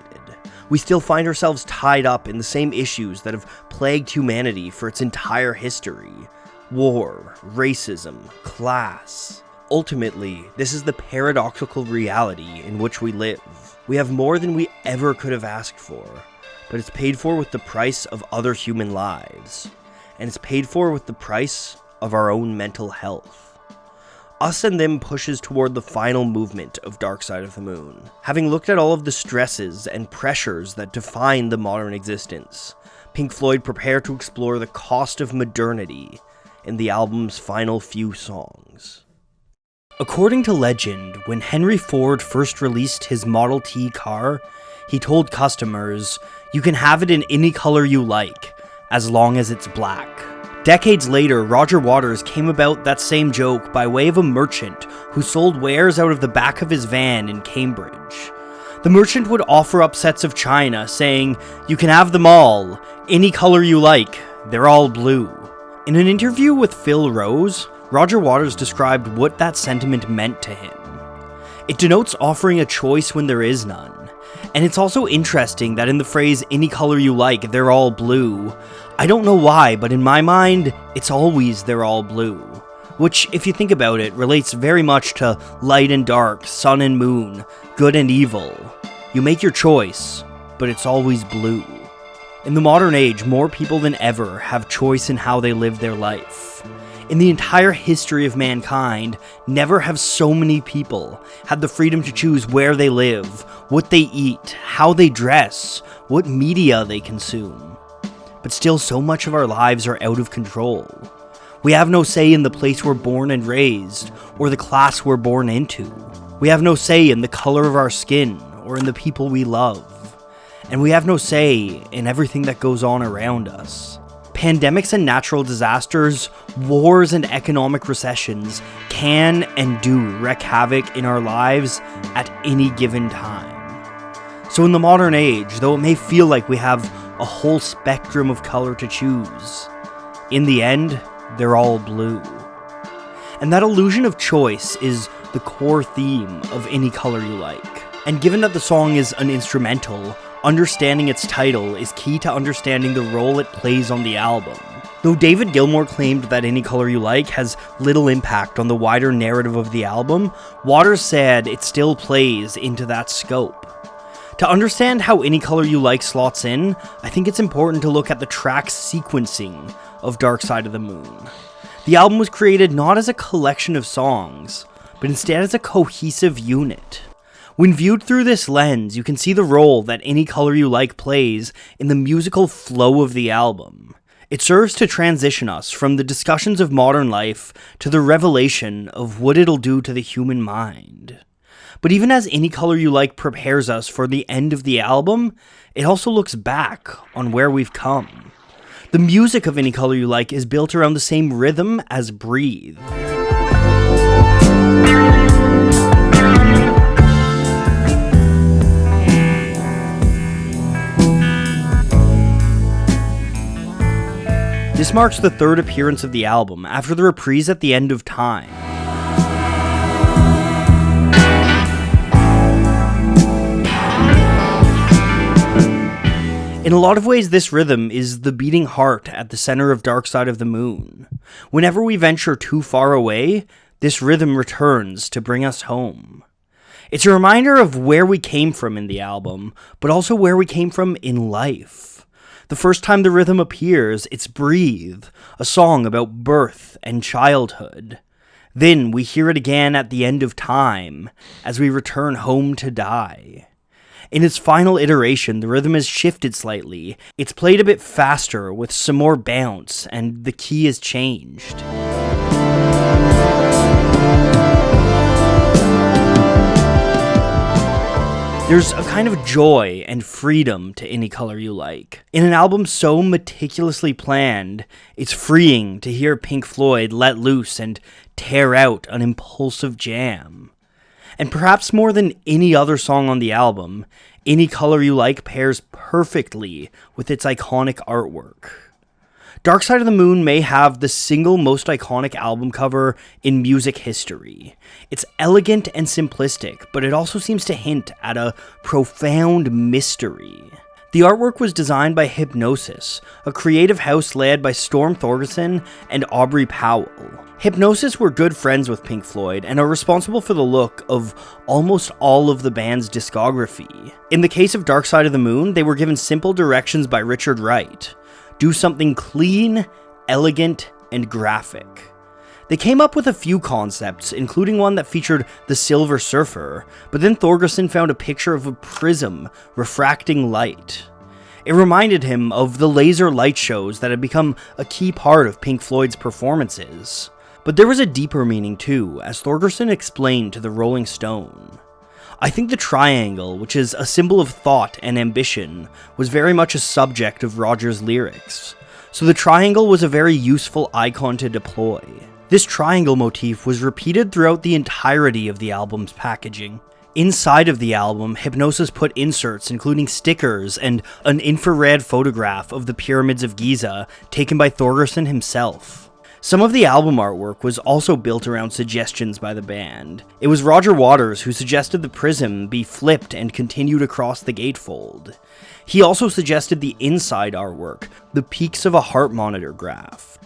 We still find ourselves tied up in the same issues that have plagued humanity for its entire history. War, racism, class. Ultimately, this is the paradoxical reality in which we live. We have more than we ever could have asked for, but it's paid for with the price of other human lives, and it's paid for with the price of our own mental health. Us and Them pushes toward the final movement of Dark Side of the Moon. Having looked at all of the stresses and pressures that define the modern existence, Pink Floyd prepare to explore the cost of modernity in the album's final few songs. According to legend, when Henry Ford first released his Model T car, he told customers, "You can have it in any color you like, as long as it's black." Decades later, Roger Waters came about that same joke by way of a merchant who sold wares out of the back of his van in Cambridge. The merchant would offer up sets of china, saying, "You can have them all, any color you like, they're all blue." In an interview with Phil Rose, Roger Waters described what that sentiment meant to him. It denotes offering a choice when there is none. And it's also interesting that in the phrase, "any color you like, they're all blue," I don't know why, but in my mind, it's always "they're all blue." Which, if you think about it, relates very much to light and dark, sun and moon, good and evil. You make your choice, but it's always blue. In the modern age, more people than ever have choice in how they live their life. In the entire history of mankind, never have so many people had the freedom to choose where they live, what they eat, how they dress, what media they consume. But still, so much of our lives are out of control. We have no say in the place we're born and raised, or the class we're born into. We have no say in the color of our skin, or in the people we love. And we have no say in everything that goes on around us. Pandemics and natural disasters, wars and economic recessions can and do wreak havoc in our lives at any given time. So in the modern age, though it may feel like we have a whole spectrum of color to choose, in the end, they're all blue. And that illusion of choice is the core theme of Any Color You Like. And given that the song is an instrumental, understanding its title is key to understanding the role it plays on the album. Though David Gilmour claimed that Any Color You Like has little impact on the wider narrative of the album, Waters said it still plays into that scope. To understand how Any Color You Like slots in, I think it's important to look at the track sequencing of Dark Side of the Moon. The album was created not as a collection of songs, but instead as a cohesive unit. When viewed through this lens, you can see the role that Any Color You Like plays in the musical flow of the album. It serves to transition us from the discussions of modern life to the revelation of what it'll do to the human mind. But even as Any Color You Like prepares us for the end of the album, it also looks back on where we've come. The music of Any Color You Like is built around the same rhythm as Breathe. This marks the third appearance of the album, after the reprise at the end of Time. In a lot of ways, this rhythm is the beating heart at the center of Dark Side of the Moon. Whenever we venture too far away, this rhythm returns to bring us home. It's a reminder of where we came from in the album, but also where we came from in life. The first time the rhythm appears, it's Breathe, a song about birth and childhood. Then we hear it again at the end of Time, as we return home to die. In its final iteration, the rhythm has shifted slightly. It's played a bit faster with some more bounce, and the key has changed. There's a kind of joy and freedom to Any Color You Like. In an album so meticulously planned, it's freeing to hear Pink Floyd let loose and tear out an impulsive jam. And perhaps more than any other song on the album, Any Color You Like pairs perfectly with its iconic artwork. Dark Side of the Moon may have the single most iconic album cover in music history. It's elegant and simplistic, but it also seems to hint at a profound mystery. The artwork was designed by Hypnosis, a creative house led by Storm Thorgerson and Aubrey Powell. Hypnosis were good friends with Pink Floyd and are responsible for the look of almost all of the band's discography. In the case of Dark Side of the Moon, they were given simple directions by Richard Wright. Do something clean, elegant, and graphic. They came up with a few concepts, including one that featured the Silver Surfer, but then Thorgerson found a picture of a prism refracting light. It reminded him of the laser light shows that had become a key part of Pink Floyd's performances. But there was a deeper meaning too, as Thorgerson explained to the Rolling Stone. I think the triangle, which is a symbol of thought and ambition, was very much a subject of Roger's lyrics, so the triangle was a very useful icon to deploy. This triangle motif was repeated throughout the entirety of the album's packaging. Inside of the album, Hypnosis put inserts including stickers and an infrared photograph of the pyramids of Giza taken by Thorgerson himself. Some of the album artwork was also built around suggestions by the band. It was Roger Waters who suggested the prism be flipped and continued across the gatefold. He also suggested the inside artwork, the peaks of a heart monitor graph.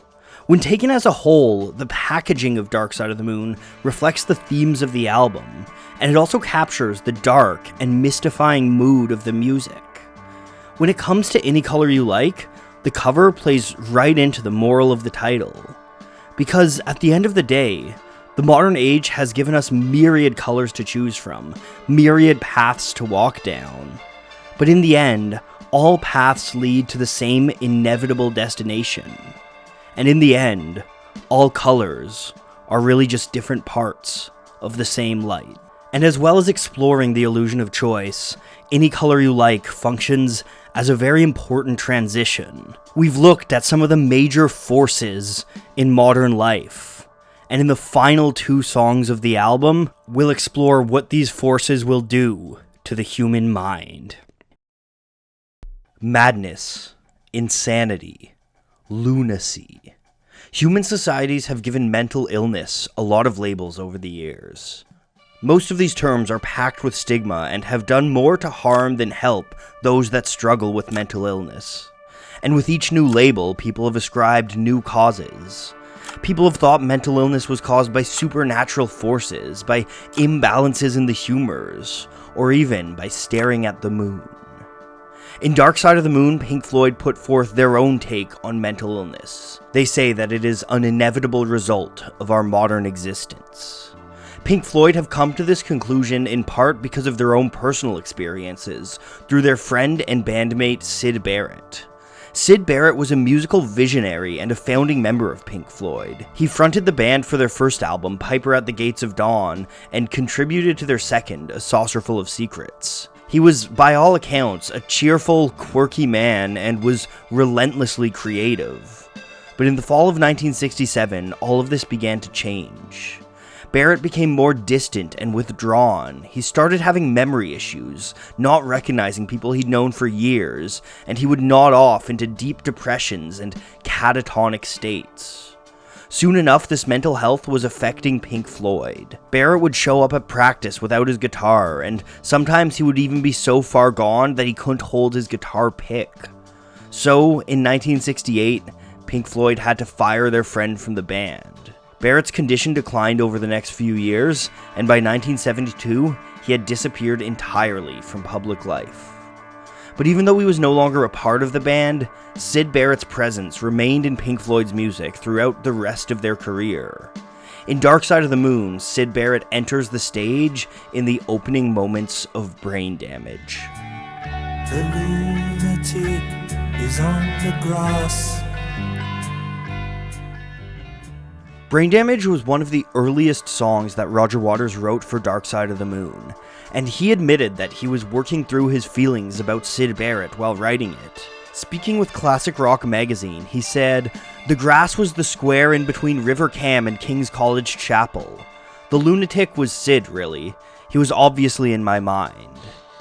When taken as a whole, the packaging of Dark Side of the Moon reflects the themes of the album, and it also captures the dark and mystifying mood of the music. When it comes to Any Color You Like, the cover plays right into the moral of the title. Because at the end of the day, the modern age has given us myriad colors to choose from, myriad paths to walk down. But in the end, all paths lead to the same inevitable destination. And in the end, all colors are really just different parts of the same light. And as well as exploring the illusion of choice, Any Color You Like functions as a very important transition. We've looked at some of the major forces in modern life, and in the final two songs of the album, we'll explore what these forces will do to the human mind. Madness, insanity, lunacy. Human societies have given mental illness a lot of labels over the years. Most of these terms are packed with stigma and have done more to harm than help those that struggle with mental illness. And with each new label, people have ascribed new causes. People have thought mental illness was caused by supernatural forces, by imbalances in the humors, or even by staring at the moon. In Dark Side of the Moon, Pink Floyd put forth their own take on mental illness. They say that it is an inevitable result of our modern existence. Pink Floyd have come to this conclusion in part because of their own personal experiences through their friend and bandmate Syd Barrett. Syd Barrett was a musical visionary and a founding member of Pink Floyd. He fronted the band for their first album, Piper at the Gates of Dawn, and contributed to their second, A Saucerful of Secrets. He was, by all accounts, a cheerful, quirky man and was relentlessly creative. But in the fall of 1967, all of this began to change. Barrett became more distant and withdrawn. He started having memory issues, not recognizing people he'd known for years, and he would nod off into deep depressions and catatonic states. Soon enough, this mental health was affecting Pink Floyd. Barrett would show up at practice without his guitar, and sometimes he would even be so far gone that he couldn't hold his guitar pick. So, in 1968, Pink Floyd had to fire their friend from the band. Barrett's condition declined over the next few years, and by 1972, he had disappeared entirely from public life. But even though he was no longer a part of the band, Syd Barrett's presence remained in Pink Floyd's music throughout the rest of their career. In Dark Side of the Moon, Syd Barrett enters the stage in the opening moments of Brain Damage. The lunatic is on the grass. Brain Damage was one of the earliest songs that Roger Waters wrote for Dark Side of the Moon, and he admitted that he was working through his feelings about Syd Barrett while writing it. Speaking with Classic Rock magazine, he said, "The grass was the square in between River Cam and King's College Chapel. The lunatic was Syd, really. He was obviously in my mind."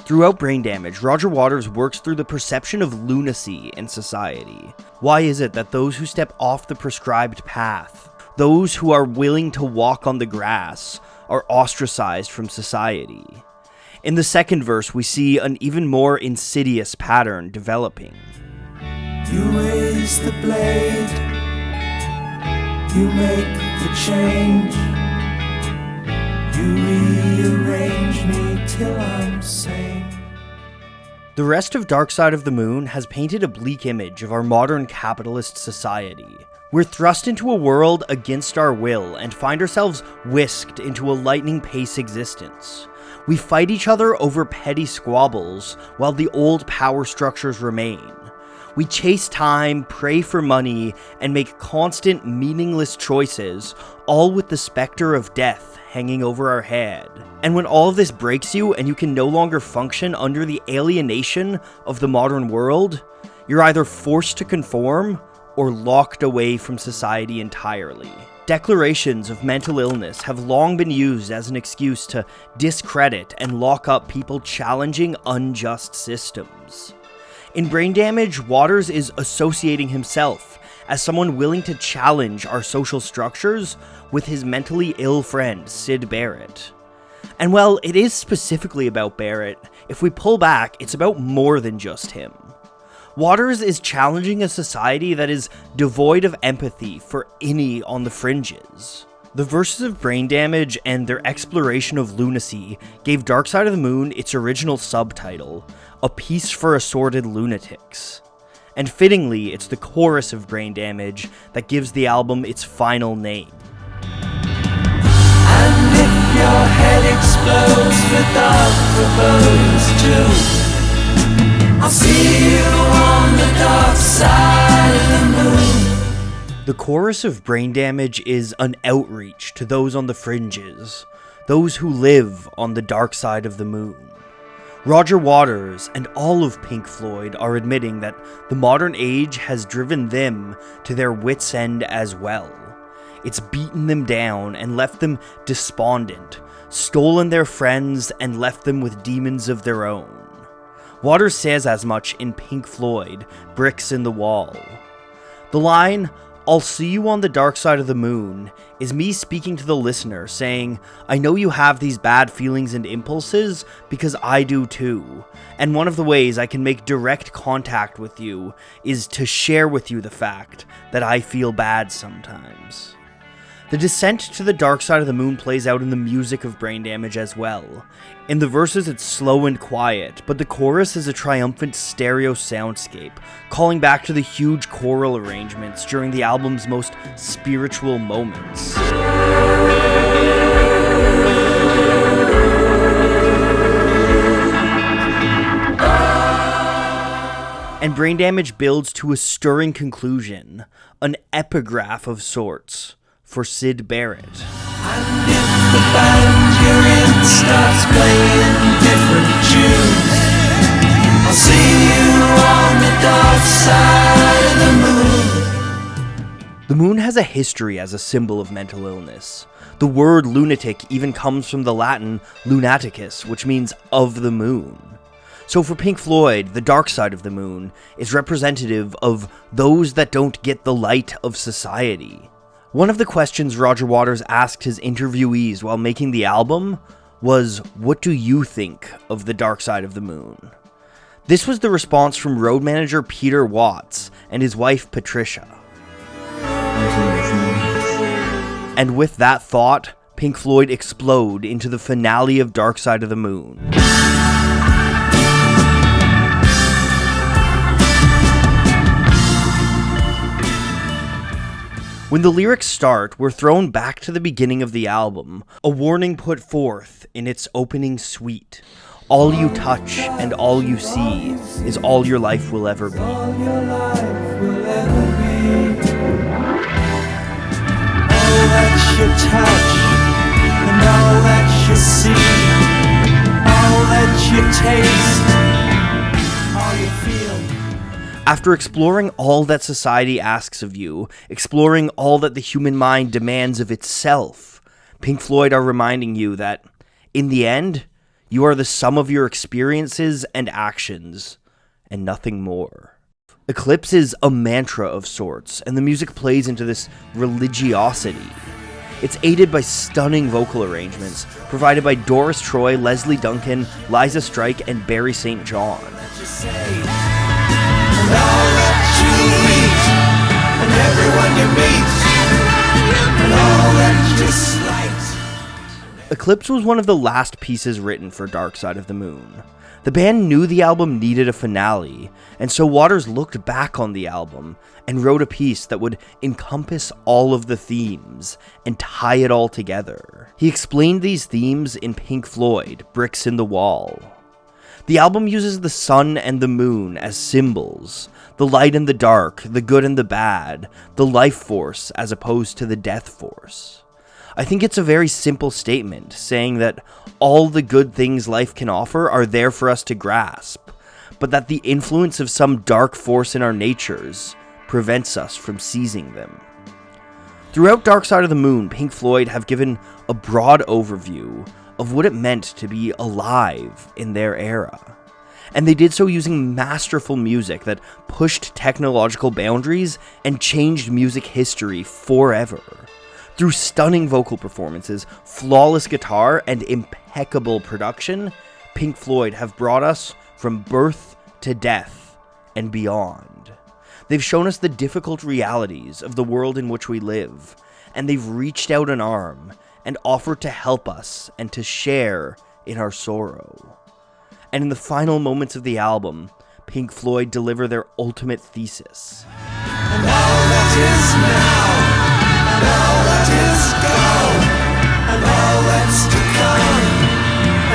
Throughout Brain Damage, Roger Waters works through the perception of lunacy in society. Why is it that those who step off the prescribed path, those who are willing to walk on the grass, are ostracized from society? In the second verse, we see an even more insidious pattern developing. You raise the blade, you make the change, you rearrange me till I'm sane. The rest of Dark Side of the Moon has painted a bleak image of our modern capitalist society. We're thrust into a world against our will and find ourselves whisked into a lightning-pace existence. We fight each other over petty squabbles while the old power structures remain. We chase time, pray for money, and make constant, meaningless choices, all with the specter of death hanging over our head. And when all of this breaks you and you can no longer function under the alienation of the modern world, you're either forced to conform or locked away from society entirely. Declarations of mental illness have long been used as an excuse to discredit and lock up people challenging unjust systems. In Brain Damage, Waters is associating himself as someone willing to challenge our social structures with his mentally ill friend, Syd Barrett. And while it is specifically about Barrett, if we pull back, it's about more than just him. Waters is challenging a society that is devoid of empathy for any on the fringes. The verses of Brain Damage and their exploration of lunacy gave Dark Side of the Moon its original subtitle, A Piece for Assorted Lunatics. And fittingly, it's the chorus of Brain Damage that gives the album its final name. And if your head explodes without forebodings too, I'll see you on the dark side of the moon. The chorus of Brain Damage is an outreach to those on the fringes, those who live on the dark side of the moon. Roger Waters and all of Pink Floyd are admitting that the modern age has driven them to their wits' end as well. It's beaten them down and left them despondent, stolen their friends and left them with demons of their own. Waters says as much in Pink Floyd, Bricks in the Wall. The line, "I'll see you on the dark side of the moon," is me speaking to the listener, saying, I know you have these bad feelings and impulses because I do too, and one of the ways I can make direct contact with you is to share with you the fact that I feel bad sometimes. The descent to the dark side of the moon plays out in the music of Brain Damage as well. In the verses it's slow and quiet, but the chorus is a triumphant stereo soundscape, calling back to the huge choral arrangements during the album's most spiritual moments. And brain damage builds to a stirring conclusion, an epigraph of sorts for Syd Barrett. And if the band you're in starts playing different tunes, I'll see you on the dark side of the moon. The moon has a history as a symbol of mental illness. The word lunatic even comes from the Latin lunaticus, which means of the moon. So for Pink Floyd, the dark side of the moon is representative of those that don't get the light of society. One of the questions Roger Waters asked his interviewees while making the album was, "What do you think of the dark side of the moon?" This was the response from road manager Peter Watts and his wife Patricia. And with that thought, Pink Floyd explode into the finale of Dark Side of the Moon. When the lyrics start, we're thrown back to the beginning of the album, a warning put forth in its opening suite. All you touch and all you see is all your life will ever be. All your life will ever be. All that you touch and all that you see, all that you taste, all you feel. After exploring all that society asks of you, exploring all that the human mind demands of itself, Pink Floyd are reminding you that, in the end, you are the sum of your experiences and actions, and nothing more. Eclipse is a mantra of sorts, and the music plays into this religiosity. It's aided by stunning vocal arrangements provided by Doris Troy, Leslie Duncan, Liza Strike, and Barry St. John. You say, and all that you eat, and everyone you meet, and all that you slight. Eclipse was one of the last pieces written for Dark Side of the Moon. The band knew the album needed a finale, and so Waters looked back on the album and wrote a piece that would encompass all of the themes and tie it all together. He explained these themes in Pink Floyd, Bricks in the Wall. The album uses the sun and the moon as symbols, the light and the dark, the good and the bad, the life force as opposed to the death force. I think it's a very simple statement, saying that all the good things life can offer are there for us to grasp, but that the influence of some dark force in our natures prevents us from seizing them. Throughout Dark Side of the Moon, Pink Floyd have given a broad overview of what it meant to be alive in their era. And they did so using masterful music that pushed technological boundaries and changed music history forever. Through stunning vocal performances, flawless guitar, and impeccable production, Pink Floyd have brought us from birth to death and beyond. They've shown us the difficult realities of the world in which we live, and they've reached out an arm and offered to help us and to share in our sorrow. And in the final moments of the album, Pink Floyd deliver their ultimate thesis. And all that is now, and all that is gone, and all that's to come,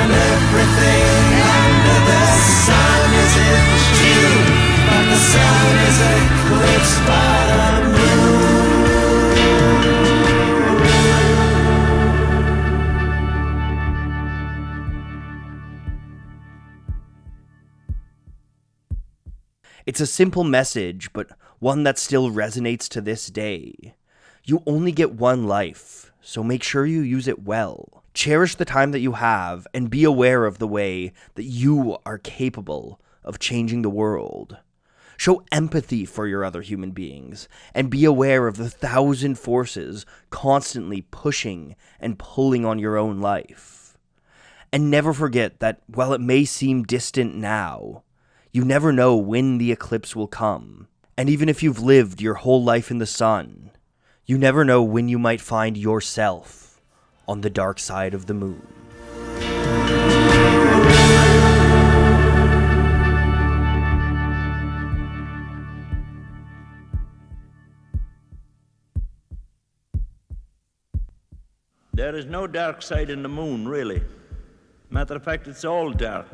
and everything under the sun is in June, but the sun is eclipsed by the moon. It's a simple message, but one that still resonates to this day. You only get one life, so make sure you use it well. Cherish the time that you have, and be aware of the way that you are capable of changing the world. Show empathy for your other human beings, and be aware of the 1,000 forces constantly pushing and pulling on your own life. And never forget that while it may seem distant now, you never know when the eclipse will come. And even if you've lived your whole life in the sun, you never know when you might find yourself on the dark side of the moon. There is no dark side in the moon, really. Matter of fact, it's all dark.